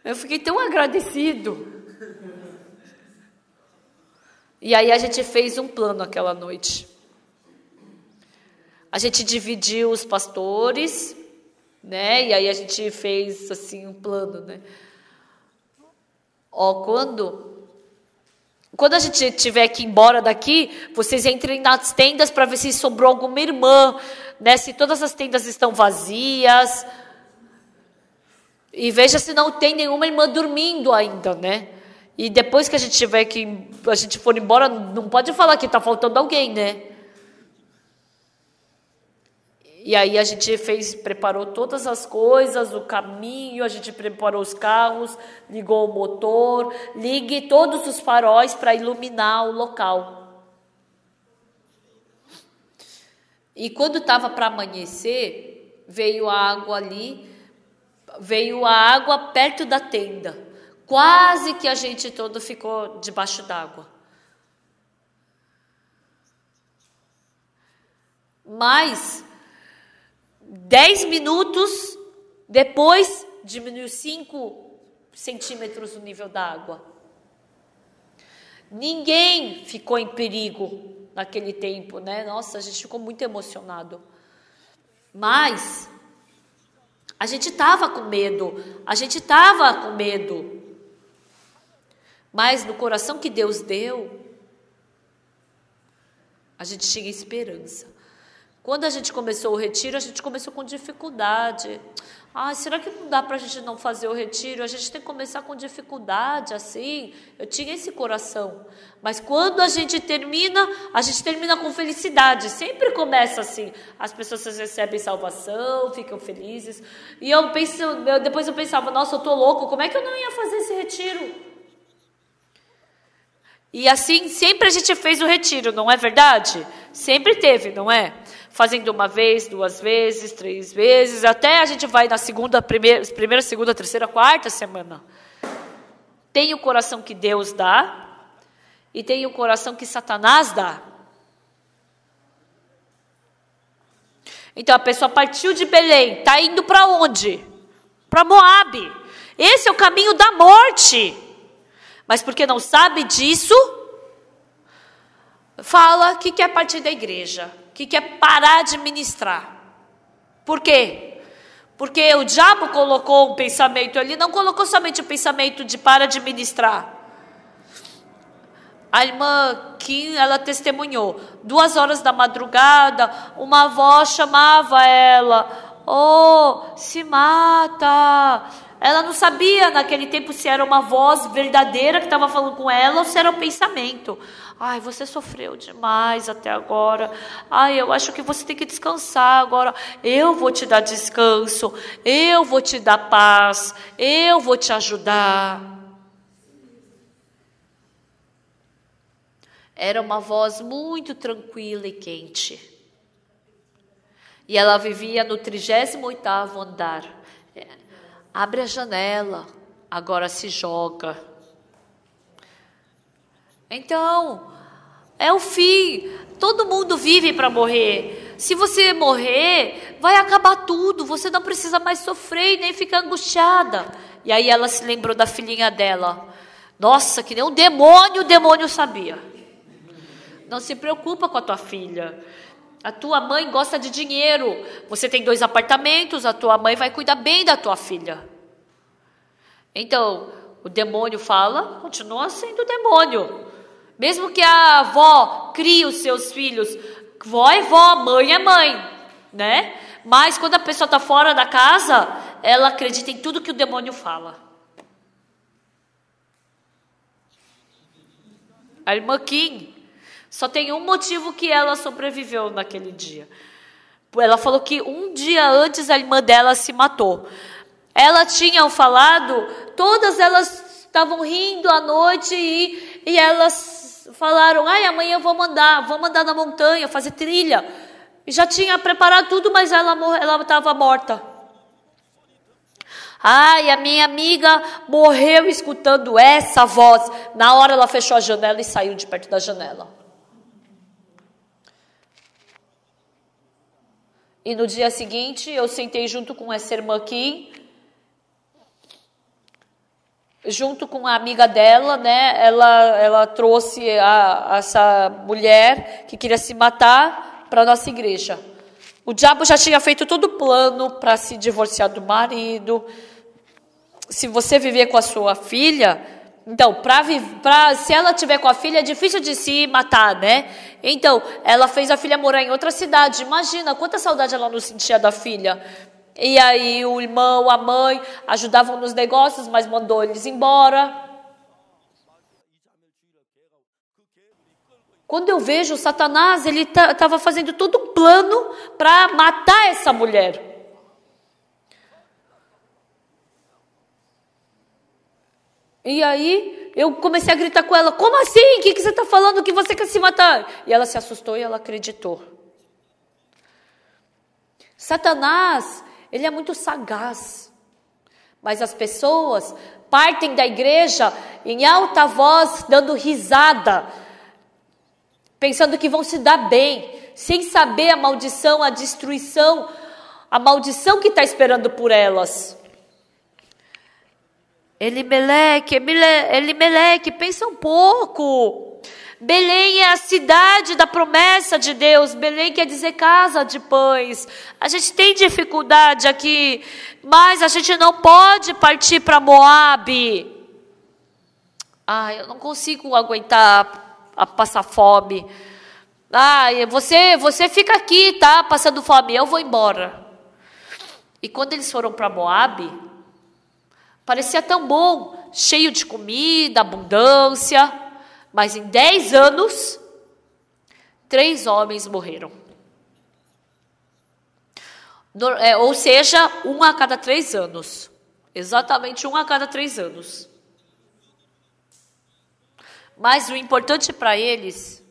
Eu fiquei tão agradecido. E aí a gente fez um plano aquela noite. A gente dividiu os pastores, né? E aí a gente fez assim um plano, né? Ó, quando a gente tiver que ir embora daqui, vocês entrem nas tendas para ver se sobrou alguma irmã, né? Se todas as tendas estão vazias. E veja se não tem nenhuma irmã dormindo ainda, né? E depois que a gente for embora, não pode falar que está faltando alguém, né? E aí a gente preparou todas as coisas, o caminho, a gente preparou os carros, ligou o motor, ligue todos os faróis para iluminar o local. E quando estava para amanhecer, veio a água perto da tenda. Quase que a gente todo ficou debaixo d'água. Mas 10 minutos depois, diminuiu 5 centímetros o nível da água. Ninguém ficou em perigo naquele tempo, né? Nossa, a gente ficou muito emocionado. Mas a gente estava com medo. Mas no coração que Deus deu, a gente tinha esperança. Quando a gente começou o retiro, a gente começou com dificuldade. Será que não dá para a gente não fazer o retiro? A gente tem que começar com dificuldade, assim. Eu tinha esse coração. Mas quando a gente termina com felicidade. Sempre começa assim. As pessoas recebem salvação, ficam felizes. E depois eu pensava, nossa, eu tô louco, como é que eu não ia fazer esse retiro? E assim, sempre a gente fez o retiro, não é verdade? Sempre teve, não é? Fazendo uma vez, 2 vezes, 3 vezes, até a gente vai na primeira, segunda, terceira, quarta semana. Tem o coração que Deus dá e tem o coração que Satanás dá. Então a pessoa partiu de Belém, está indo para onde? Para Moabe. Esse é o caminho da morte. Mas porque não sabe disso, fala que quer partir da igreja, que quer parar de ministrar. Por quê? Porque o diabo colocou um pensamento ali, não colocou somente o pensamento de para de ministrar. A irmã Kim, ela testemunhou, 2 horas da madrugada, uma voz chamava ela, se mata. Ela não sabia naquele tempo se era uma voz verdadeira que estava falando com ela ou se era um pensamento. Você sofreu demais até agora. Eu acho que você tem que descansar agora. Eu vou te dar descanso. Eu vou te dar paz. Eu vou te ajudar. Era uma voz muito tranquila e quente. E ela vivia no 38º andar. Abre a janela, agora se joga. Então, é o fim. Todo mundo vive para morrer. Se você morrer, vai acabar tudo. Você não precisa mais sofrer e nem ficar angustiada. E aí ela se lembrou da filhinha dela. Nossa, que nem um demônio, o demônio sabia. Não se preocupa com a tua filha. A tua mãe gosta de dinheiro. Você tem 2 apartamentos, a tua mãe vai cuidar bem da tua filha. Então, o demônio fala, continua sendo demônio. Mesmo que a avó crie os seus filhos, vó é vó, mãe é mãe, né? Mas quando a pessoa está fora da casa, ela acredita em tudo que o demônio fala. A irmã Kim só tem um motivo que ela sobreviveu naquele dia. Ela falou que um dia antes a irmã dela se matou. Ela tinha falado, todas elas estavam rindo à noite e elas falaram, ai, amanhã eu vou mandar na montanha, fazer trilha. E já tinha preparado tudo, mas ela estava morta. Ai, a minha amiga morreu escutando essa voz. Na hora ela fechou a janela e saiu de perto da janela. E no dia seguinte, eu sentei junto com essa irmã aqui, junto com a amiga dela, né? Ela trouxe essa mulher que queria se matar para a nossa igreja. O diabo já tinha feito todo o plano para se divorciar do marido. Se você viver com a sua filha, então, se ela tiver com a filha, é difícil de se matar, né? Então, ela fez a filha morar em outra cidade. Imagina quanta saudade ela não sentia da filha. E aí o irmão, a mãe ajudavam nos negócios, mas mandou eles embora. Quando eu vejo Satanás, ele estava fazendo todo um plano para matar essa mulher. E aí eu comecei a gritar com ela, como assim? O que você está falando que você quer se matar? E ela se assustou e ela acreditou. Satanás, ele é muito sagaz. Mas as pessoas partem da igreja em alta voz, dando risada, pensando que vão se dar bem, sem saber a maldição, a destruição, a maldição que está esperando por elas. Elimeleque, pensa um pouco. Belém é a cidade da promessa de Deus. Belém quer dizer casa de pães. A gente tem dificuldade aqui, mas a gente não pode partir para Moabe. Eu não consigo aguentar a passar fome. Você fica aqui, tá? Passando fome, eu vou embora. E quando eles foram para Moabe, parecia tão bom, cheio de comida, abundância, mas em 10 anos, 3 homens morreram. Ou seja, 1 a cada 3 anos. Exatamente 1 a cada 3 anos. Mas o importante para eles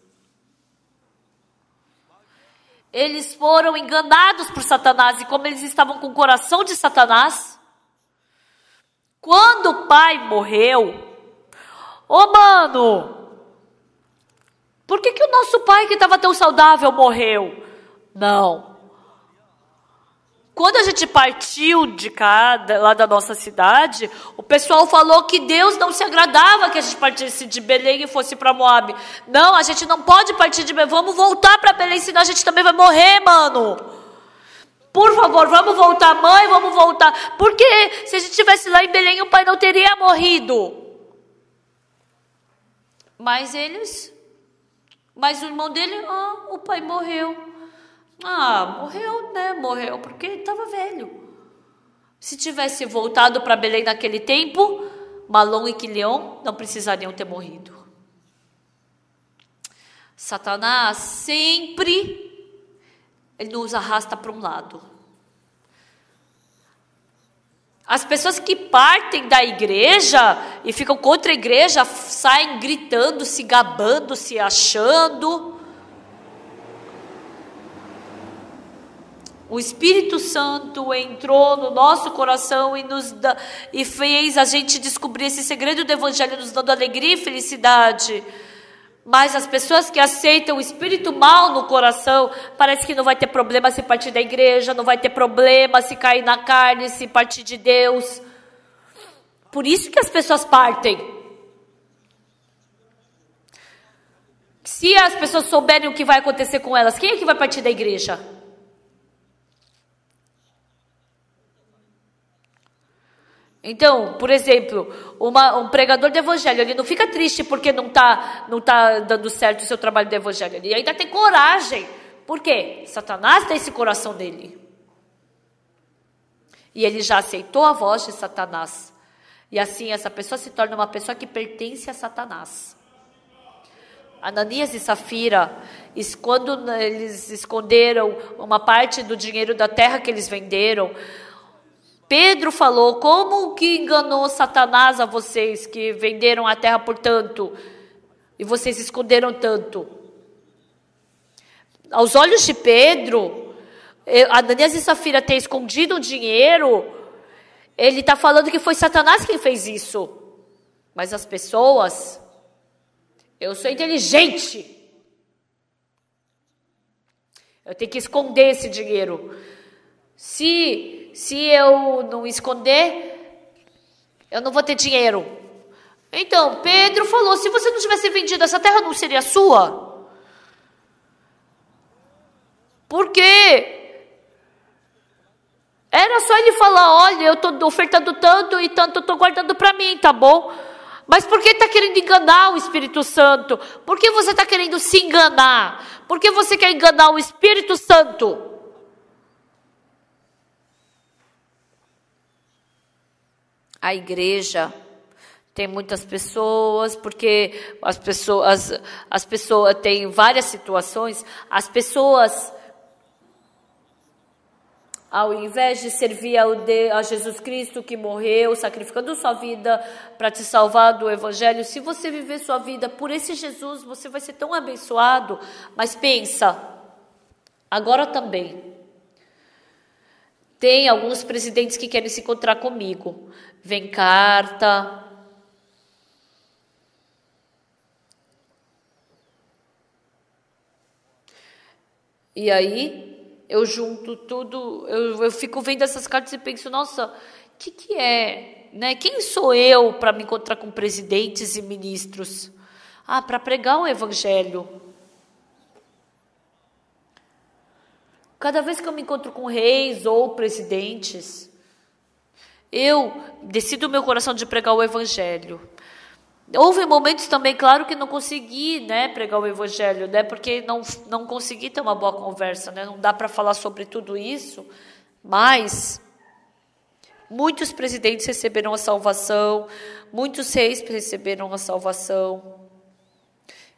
foram enganados por Satanás, e como eles estavam com o coração de Satanás, quando o pai morreu, mano, por que o nosso pai que estava tão saudável morreu? Não. Quando a gente partiu de cá, lá da nossa cidade, o pessoal falou que Deus não se agradava que a gente partisse de Belém e fosse para Moabe. Não, a gente não pode partir de Belém, vamos voltar para Belém, senão a gente também vai morrer, mano. Por favor, vamos voltar, mãe, vamos voltar. Porque se a gente estivesse lá em Belém, o pai não teria morrido. Mas o irmão dele, o pai morreu. Morreu, né? Morreu porque ele estava velho. Se tivesse voltado para Belém naquele tempo, Malom e Quileon não precisariam ter morrido. Satanás sempre... ele nos arrasta para um lado. As pessoas que partem da igreja e ficam contra a igreja, saem gritando, se gabando, se achando. O Espírito Santo entrou no nosso coração e fez a gente descobrir esse segredo do Evangelho, nos dando alegria e felicidade. Mas as pessoas que aceitam o espírito mal no coração, parece que não vai ter problema se partir da igreja, não vai ter problema se cair na carne, se partir de Deus. Por isso que as pessoas partem. Se as pessoas souberem o que vai acontecer com elas, quem é que vai partir da igreja? Então, por exemplo, um pregador de evangelho, ele não fica triste porque não tá dando certo o seu trabalho de evangelho. Ele ainda tem coragem. Por quê? Satanás tem esse coração dele. E ele já aceitou a voz de Satanás. E assim, essa pessoa se torna uma pessoa que pertence a Satanás. Ananias e Safira, quando eles esconderam uma parte do dinheiro da terra que eles venderam, Pedro falou: como que enganou Satanás a vocês que venderam a terra por tanto e vocês esconderam tanto? Aos olhos de Pedro, Ananias e Safira ter escondido o dinheiro, ele está falando que foi Satanás quem fez isso. Mas as pessoas, eu sou inteligente, eu tenho que esconder esse dinheiro. Se eu não esconder, eu não vou ter dinheiro. Então, Pedro falou: se você não tivesse vendido, essa terra não seria sua. Por quê? Era só ele falar: olha, eu estou ofertando tanto e tanto eu estou guardando para mim, tá bom? Mas por que está querendo enganar o Espírito Santo? Por que você está querendo se enganar? Por que você quer enganar o Espírito Santo? A igreja tem muitas pessoas, porque as pessoas têm várias situações. As pessoas, ao invés de servir a Jesus Cristo que morreu, sacrificando sua vida para te salvar do Evangelho, se você viver sua vida por esse Jesus, você vai ser tão abençoado. Mas pensa, agora também, tem alguns presidentes que querem se encontrar comigo. Vem carta. E aí, eu junto tudo, eu fico vendo essas cartas e penso: nossa, o que é? Né? Quem sou eu para me encontrar com presidentes e ministros? Para pregar o Evangelho. Cada vez que eu me encontro com reis ou presidentes, eu decido o meu coração de pregar o Evangelho. Houve momentos também, claro, que não consegui, né, pregar o Evangelho, né, porque não consegui ter uma boa conversa, né, não dá para falar sobre tudo isso, mas muitos presidentes receberam a salvação, muitos reis receberam a salvação.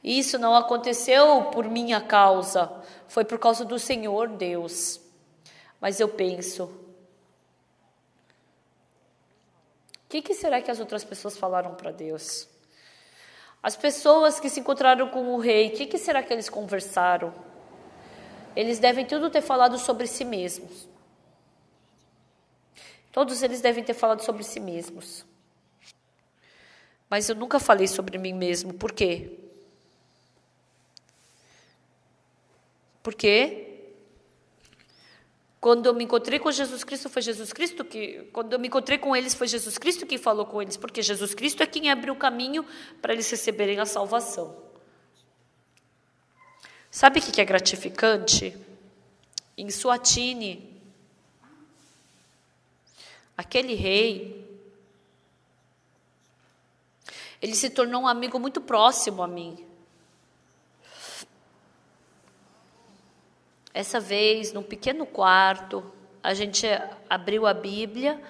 E isso não aconteceu por minha causa, foi por causa do Senhor Deus. Mas eu penso: o que será que as outras pessoas falaram para Deus? As pessoas que se encontraram com o rei, o que será que eles conversaram? Eles devem tudo ter falado sobre si mesmos. Todos eles devem ter falado sobre si mesmos. Mas eu nunca falei sobre mim mesmo. Por quê? Porque quando eu me encontrei com Jesus Cristo, foi Jesus Cristo que... Quando eu me encontrei com eles, foi Jesus Cristo que falou com eles. Porque Jesus Cristo é quem abriu o caminho para eles receberem a salvação. Sabe o que é gratificante? Em Suatini, aquele rei, ele se tornou um amigo muito próximo a mim. Essa vez, num pequeno quarto, a gente abriu a Bíblia,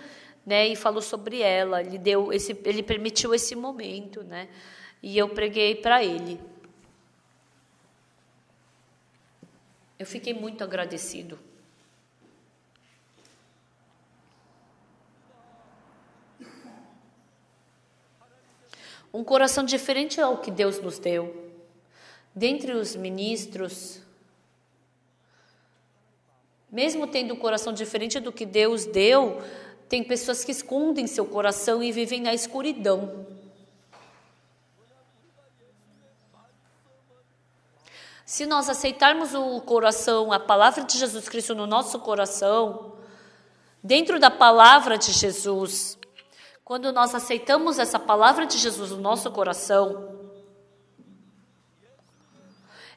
né, e falou sobre ela. Ele permitiu esse momento, né, e eu preguei para ele. Eu fiquei muito agradecido. Um coração diferente ao que Deus nos deu. Dentre os ministros, mesmo tendo um coração diferente do que Deus deu, tem pessoas que escondem seu coração e vivem na escuridão. Se nós aceitarmos o coração, a palavra de Jesus Cristo no nosso coração, dentro da palavra de Jesus, quando nós aceitamos essa palavra de Jesus no nosso coração,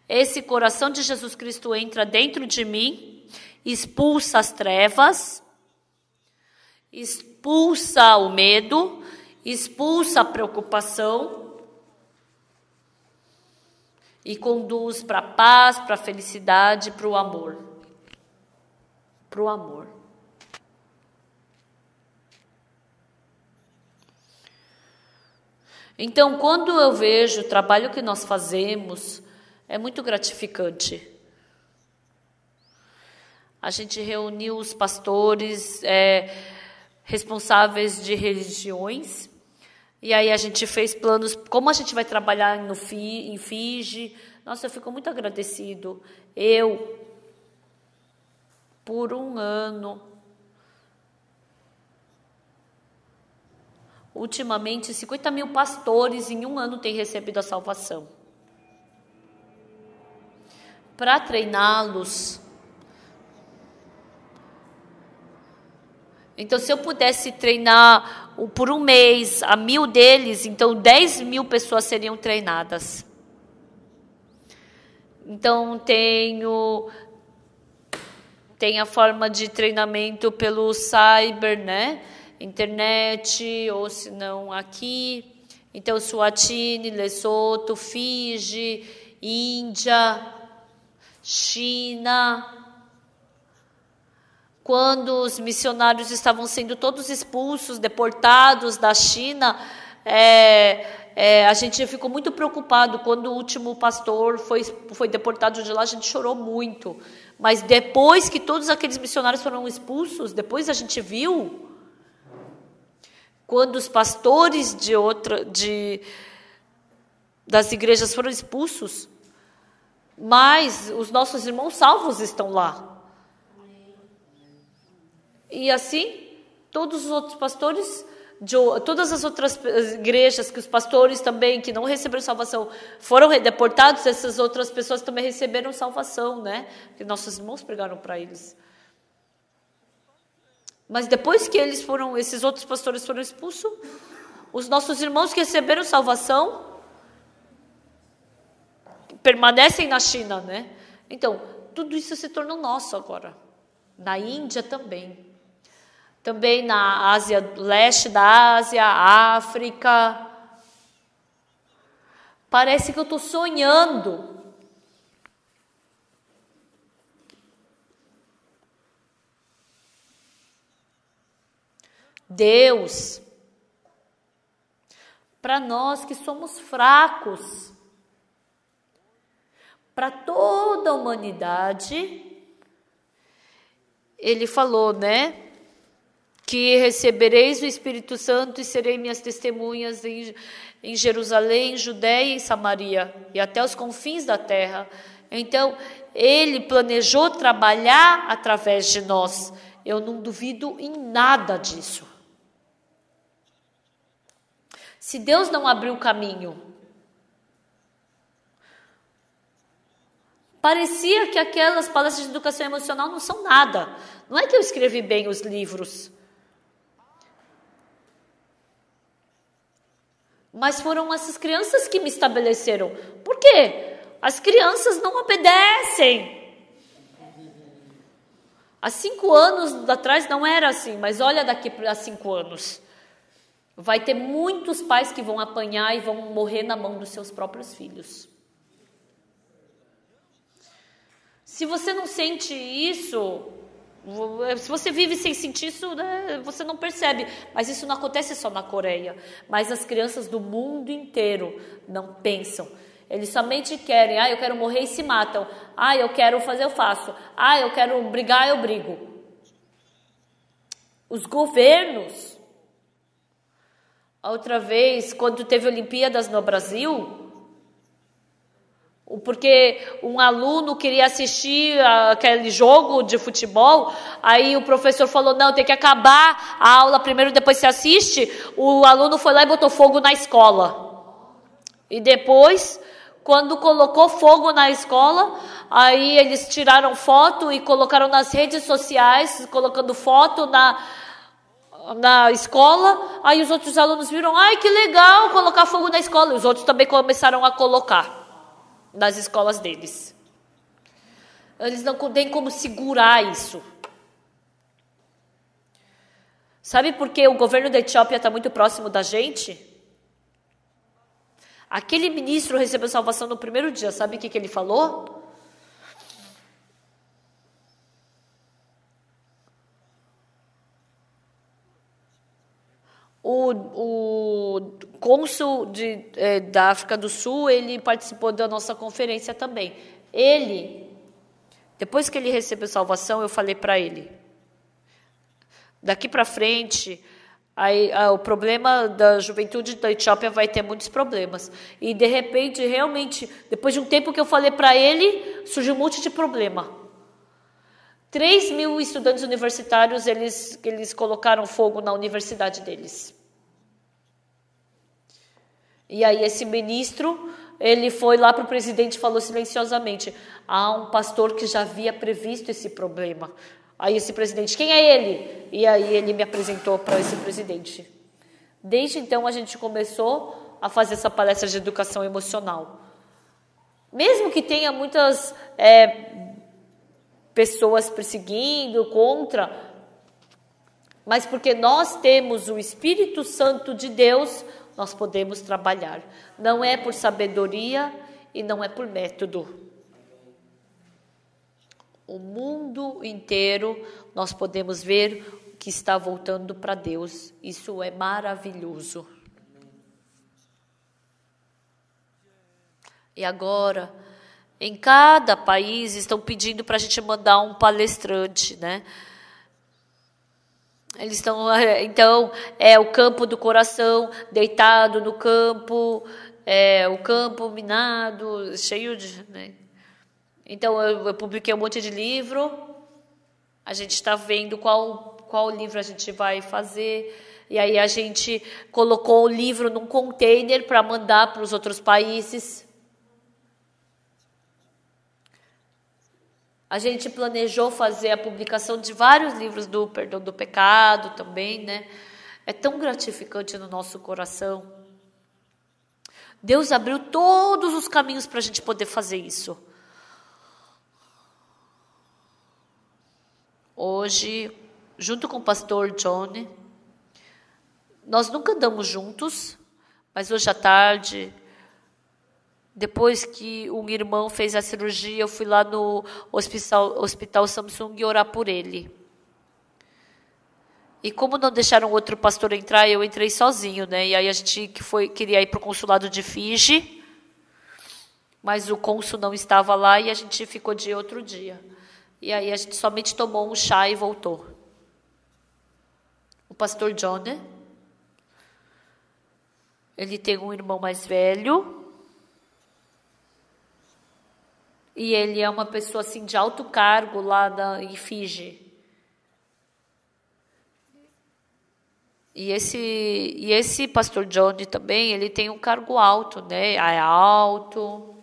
esse coração de Jesus Cristo entra dentro de mim, expulsa as trevas, expulsa o medo, expulsa a preocupação e conduz para a paz, para a felicidade, para o amor. Para o amor. Então, quando eu vejo o trabalho que nós fazemos, é muito gratificante. A gente reuniu os pastores responsáveis de religiões, e aí a gente fez planos, como a gente vai trabalhar em Fiji. Nossa, eu fico muito agradecido. Por um ano, ultimamente, 50 mil pastores em um ano têm recebido a salvação. Para treiná-los. Então, se eu pudesse treinar por um mês a 1.000 deles, então 10.000 pessoas seriam treinadas. Então, tem a forma de treinamento pelo cyber, né? Internet, ou se não aqui. Então, Suatini, Lesoto, Fiji, Índia, China. Quando os missionários estavam sendo todos expulsos, deportados da China, a gente ficou muito preocupado. Quando o último pastor foi deportado de lá, a gente chorou muito. Mas depois que todos aqueles missionários foram expulsos, depois a gente viu, quando os pastores das igrejas foram expulsos, mas os nossos irmãos salvos estão lá. E assim, todos os outros pastores, todas as outras igrejas que os pastores também, que não receberam salvação, foram deportados, essas outras pessoas também receberam salvação, né? Que nossos irmãos pregaram para eles. Mas depois que esses outros pastores foram expulsos, os nossos irmãos que receberam salvação permanecem na China, né? Então, tudo isso se tornou nosso agora. Na Índia também. Também na Ásia, leste da Ásia, África. Parece que eu estou sonhando. Deus, para nós que somos fracos, para toda a humanidade, Ele falou, né? Que recebereis o Espírito Santo e serei minhas testemunhas em Jerusalém, Judéia e Samaria, e até os confins da terra. Então, Ele planejou trabalhar através de nós. Eu não duvido em nada disso. Se Deus não abriu o caminho, parecia que aquelas palestras de educação emocional não são nada. Não é que eu escrevi bem os livros, mas foram essas crianças que me estabeleceram. Por quê? As crianças não obedecem. Há 5 anos atrás não era assim, mas olha daqui a 5 anos. Vai ter muitos pais que vão apanhar e vão morrer na mão dos seus próprios filhos. Se você não sente isso, se você vive sem sentir isso, né, você não percebe. Mas isso não acontece só na Coreia. Mas as crianças do mundo inteiro não pensam. Eles somente querem, eu quero morrer e se matam. Eu quero fazer, eu faço. Eu quero brigar, eu brigo. Os governos... A outra vez, quando teve Olimpíadas no Brasil, porque um aluno queria assistir aquele jogo de futebol, aí o professor falou, não, tem que acabar a aula primeiro, depois se assiste. O aluno foi lá e botou fogo na escola. E depois, quando colocou fogo na escola, aí eles tiraram foto e colocaram nas redes sociais, colocando foto na escola. Aí os outros alunos viram, que legal colocar fogo na escola. E os outros também começaram a colocar. nas escolas deles. Eles não têm como segurar isso. Sabe por que o governo da Etiópia está muito próximo da gente? Aquele ministro recebeu salvação no primeiro dia. Sabe o que ele falou? O cônsul da África do Sul, ele participou da nossa conferência também. Depois que ele recebeu salvação, eu falei para ele, daqui para frente, o problema da juventude da Etiópia vai ter muitos problemas. E, de repente, realmente, depois de um tempo que eu falei para ele, surgiu um monte de problema. 3.000 estudantes universitários, eles colocaram fogo na universidade deles. E aí esse ministro, ele foi lá para o presidente e falou silenciosamente, há um pastor que já havia previsto esse problema. Aí esse presidente, quem é ele? E aí ele me apresentou para esse presidente. Desde então a gente começou a fazer essa palestra de educação emocional. Mesmo que tenha muitas pessoas perseguindo, contra, mas porque nós temos o Espírito Santo de Deus, nós podemos trabalhar. Não é por sabedoria e não é por método. O mundo inteiro nós podemos ver que está voltando para Deus. Isso é maravilhoso. E agora, em cada país estão pedindo para a gente mandar um palestrante, né? Eles estão, então, o campo do coração, deitado no campo, o campo minado, cheio de... Né? Então, eu publiquei um monte de livro, a gente está vendo qual livro a gente vai fazer, e aí a gente colocou o livro num container para mandar para os outros países. A gente planejou fazer a publicação de vários livros do perdão do pecado também, né? É tão gratificante no nosso coração. Deus abriu todos os caminhos para a gente poder fazer isso. Hoje, junto com o pastor Johnny, nós nunca andamos juntos, mas hoje à tarde, depois que um irmão fez a cirurgia, eu fui lá no hospital Samsung orar por ele. E como não deixaram outro pastor entrar, eu entrei sozinho, né? E aí a gente queria ir para o consulado de Fiji, mas o cônsul não estava lá e a gente ficou de outro dia. E aí a gente somente tomou um chá e voltou. O pastor John, né? Ele tem um irmão mais velho. E ele é uma pessoa assim de alto cargo lá em Fiji. E esse pastor Johnny também, ele tem um cargo alto, né? É alto.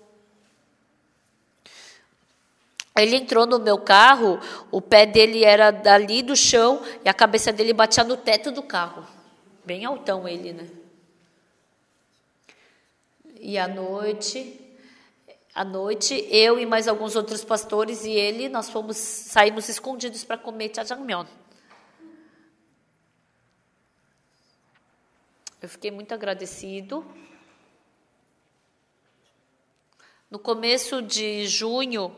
Ele entrou no meu carro, o pé dele era dali do chão e a cabeça dele batia no teto do carro. Bem altão ele, né? E à noite, eu e mais alguns outros pastores e ele, nós saímos escondidos para comer jjajangmyeon. Eu fiquei muito agradecido. No começo de junho,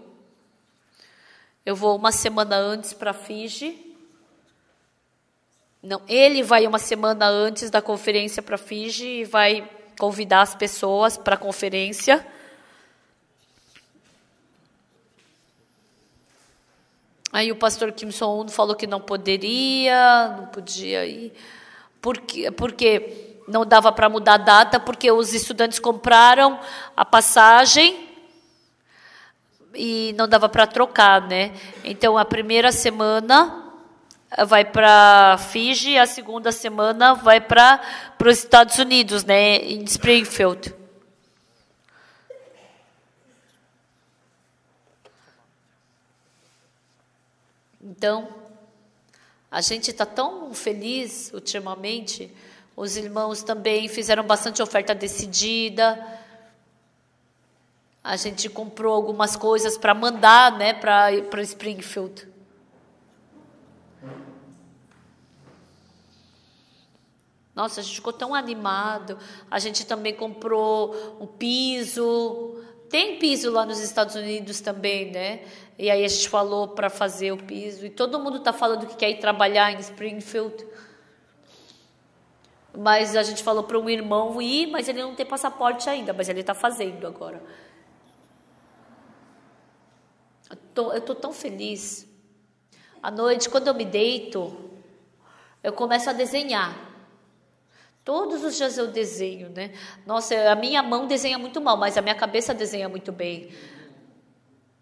eu vou uma semana antes para Fiji. Não, ele vai uma semana antes da conferência para Fiji e vai convidar as pessoas para a conferência. Aí o pastor Kim Song-un falou que não podia ir, porque não dava para mudar a data, porque os estudantes compraram a passagem e não dava para trocar, né? Então, a primeira semana vai para Fiji, a segunda semana vai para os Estados Unidos, né? Em Springfield. Então, a gente está tão feliz ultimamente. Os irmãos também fizeram bastante oferta decidida. A gente comprou algumas coisas para mandar, né, para Springfield. Nossa, a gente ficou tão animado. A gente também comprou um piso. Tem piso lá nos Estados Unidos também, né? E aí a gente falou para fazer o piso. E todo mundo está falando que quer ir trabalhar em Springfield. Mas a gente falou para um irmão ir, mas ele não tem passaporte ainda. Mas ele está fazendo agora. Eu tô tão feliz. À noite, quando eu me deito, eu começo a desenhar. Todos os dias eu desenho, né? Nossa, a minha mão desenha muito mal, mas a minha cabeça desenha muito bem.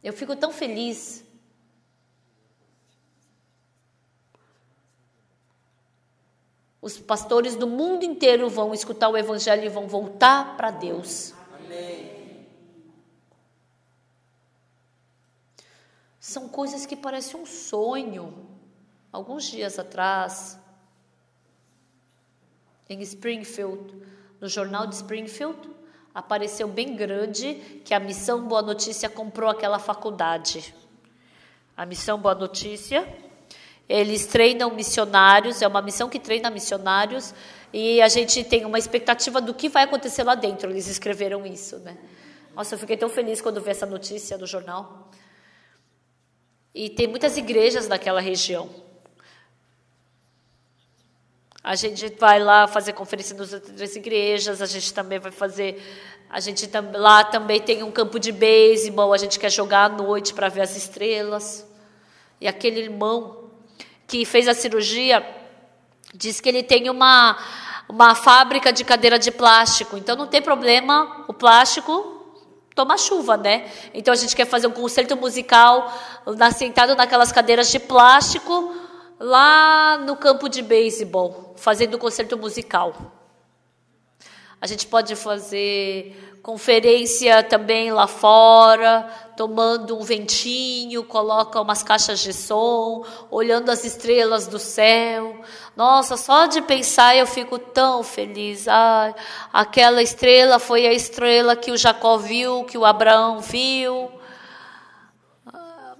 Eu fico tão feliz. Os pastores do mundo inteiro vão escutar o evangelho e vão voltar para Deus. Amém. São coisas que parecem um sonho. Alguns dias atrás, em Springfield, no jornal de Springfield, apareceu bem grande que a Missão Boa Notícia comprou aquela faculdade. A Missão Boa Notícia, eles treinam missionários, é uma missão que treina missionários, e a gente tem uma expectativa do que vai acontecer lá dentro. Eles escreveram isso, né? Nossa, eu fiquei tão feliz quando vi essa notícia no jornal. E tem muitas igrejas naquela região. A gente vai lá fazer conferência nas outras igrejas, a gente também vai fazer... lá também tem um campo de beisebol, a gente quer jogar à noite para ver as estrelas. E aquele irmão que fez a cirurgia diz que ele tem uma fábrica de cadeira de plástico, então não tem problema, o plástico toma chuva, né? Então a gente quer fazer um concerto musical sentado naquelas cadeiras de plástico, lá no campo de beisebol, fazendo um concerto musical. A gente pode fazer conferência também lá fora, tomando um ventinho, coloca umas caixas de som, olhando as estrelas do céu. Nossa, só de pensar eu fico tão feliz. Ai, aquela estrela foi a estrela que o Jacó viu, que o Abraão viu.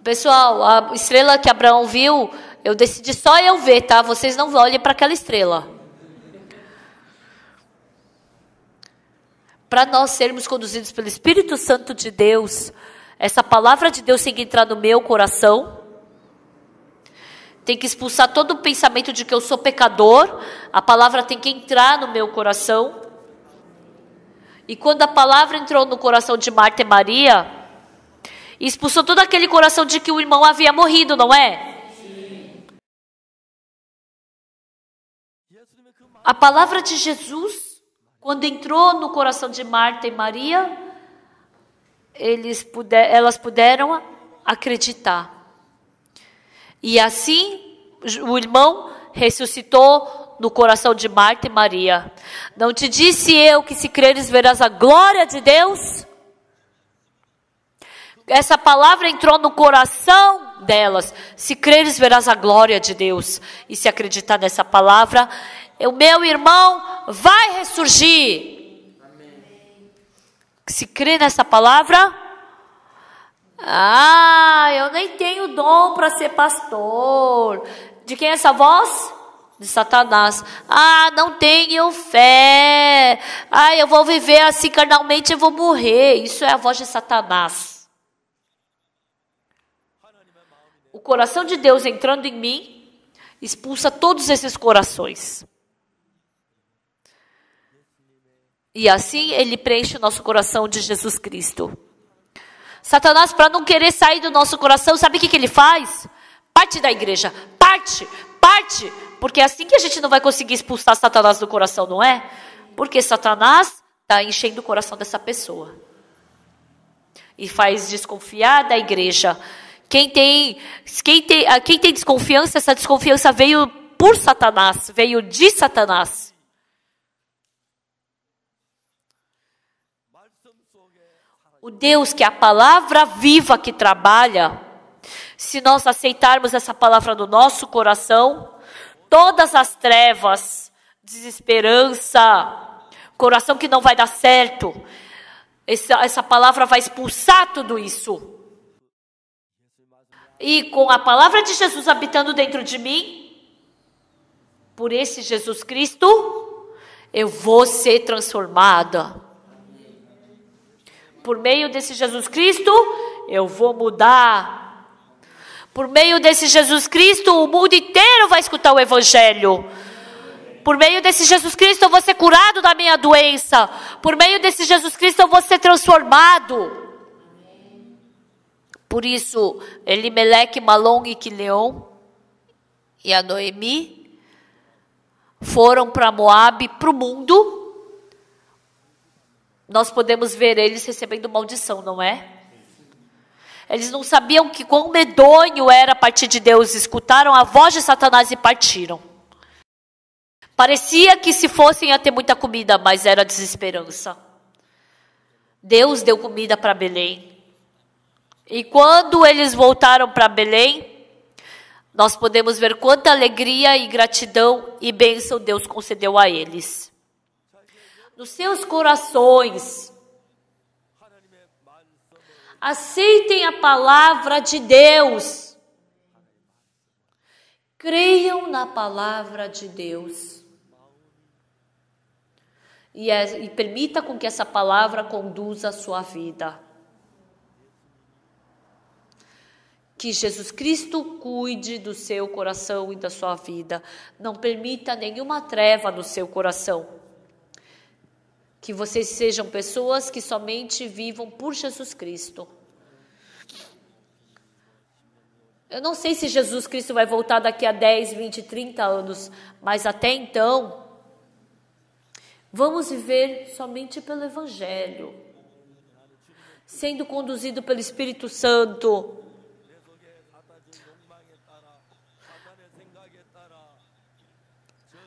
Pessoal, a estrela que Abraão viu, eu decidi só eu ver, tá? Vocês não olhem para aquela estrela. Para nós sermos conduzidos pelo Espírito Santo de Deus, essa palavra de Deus tem que entrar no meu coração, tem que expulsar todo o pensamento de que eu sou pecador, a palavra tem que entrar no meu coração. E quando a palavra entrou no coração de Marta e Maria, expulsou todo aquele coração de que o irmão havia morrido, não é? Sim. A palavra de Jesus, quando entrou no coração de Marta e Maria, elas puderam acreditar. E assim, o irmão ressuscitou no coração de Marta e Maria. Não te disse eu que se creres verás a glória de Deus? Essa palavra entrou no coração delas. Se creres verás a glória de Deus. E se acreditar nessa palavra, o meu irmão vai ressurgir. Amém. Se crê nessa palavra, eu nem tenho dom para ser pastor. De quem é essa voz? De Satanás. Não tenho fé. Eu vou viver assim carnalmente e vou morrer. Isso é a voz de Satanás. O coração de Deus entrando em mim expulsa todos esses corações. E assim ele preenche o nosso coração de Jesus Cristo. Satanás, para não querer sair do nosso coração, sabe o que ele faz? Parte da igreja. Parte. Porque é assim que a gente não vai conseguir expulsar Satanás do coração, não é? Porque Satanás está enchendo o coração dessa pessoa. E faz desconfiar da igreja. Quem tem desconfiança, essa desconfiança veio por Satanás, veio de Satanás. O Deus que é a palavra viva que trabalha, se nós aceitarmos essa palavra no nosso coração, todas as trevas, desesperança, coração que não vai dar certo, Essa palavra vai expulsar tudo isso. E com a palavra de Jesus habitando dentro de mim, por esse Jesus Cristo, eu vou ser transformada. Por meio desse Jesus Cristo, eu vou mudar. Por meio desse Jesus Cristo, o mundo inteiro vai escutar o Evangelho. Por meio desse Jesus Cristo, eu vou ser curado da minha doença. Por meio desse Jesus Cristo, eu vou ser transformado. Por isso, Elimeleque, Malom e Quileon e a Noemi foram para Moabe, para o mundo. Nós podemos ver eles recebendo maldição, não é? Eles não sabiam que quão medonho era partir de Deus. Escutaram a voz de Satanás e partiram. Parecia que se fossem ia ter muita comida, mas era desesperança. Deus deu comida para Belém. E quando eles voltaram para Belém, nós podemos ver quanta alegria e gratidão e bênção Deus concedeu a eles. Nos seus corações, aceitem a palavra de Deus. Creiam na palavra de Deus. E permita com que essa palavra conduza a sua vida. Que Jesus Cristo cuide do seu coração e da sua vida. Não permita nenhuma treva no seu coração. Que vocês sejam pessoas que somente vivam por Jesus Cristo. Eu não sei se Jesus Cristo vai voltar daqui a 10, 20, 30 anos, mas até então, vamos viver somente pelo Evangelho, sendo conduzido pelo Espírito Santo.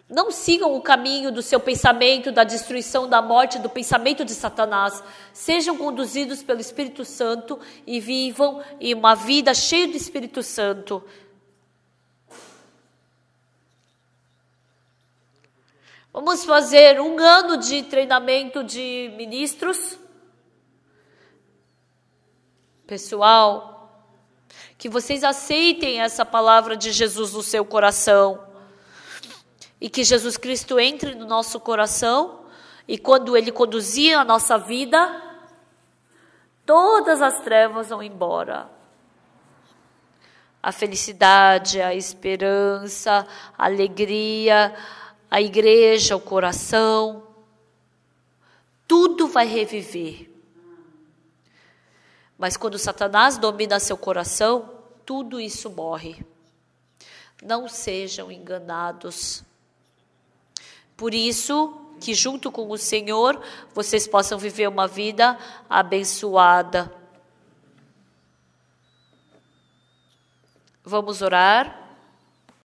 Não sigam o caminho do seu pensamento, da destruição, da morte, do pensamento de Satanás. Sejam conduzidos pelo Espírito Santo e vivam em uma vida cheia do Espírito Santo. Vamos fazer 1 ano de treinamento de ministros. Pessoal, que vocês aceitem essa palavra de Jesus no seu coração. E que Jesus Cristo entre no nosso coração. E quando Ele conduzir a nossa vida, todas as trevas vão embora. A felicidade, a esperança, a alegria, a igreja, o coração. Tudo vai reviver. Mas quando Satanás domina seu coração, tudo isso morre. Não sejam enganados. Por isso, que junto com o Senhor, vocês possam viver uma vida abençoada. Vamos orar.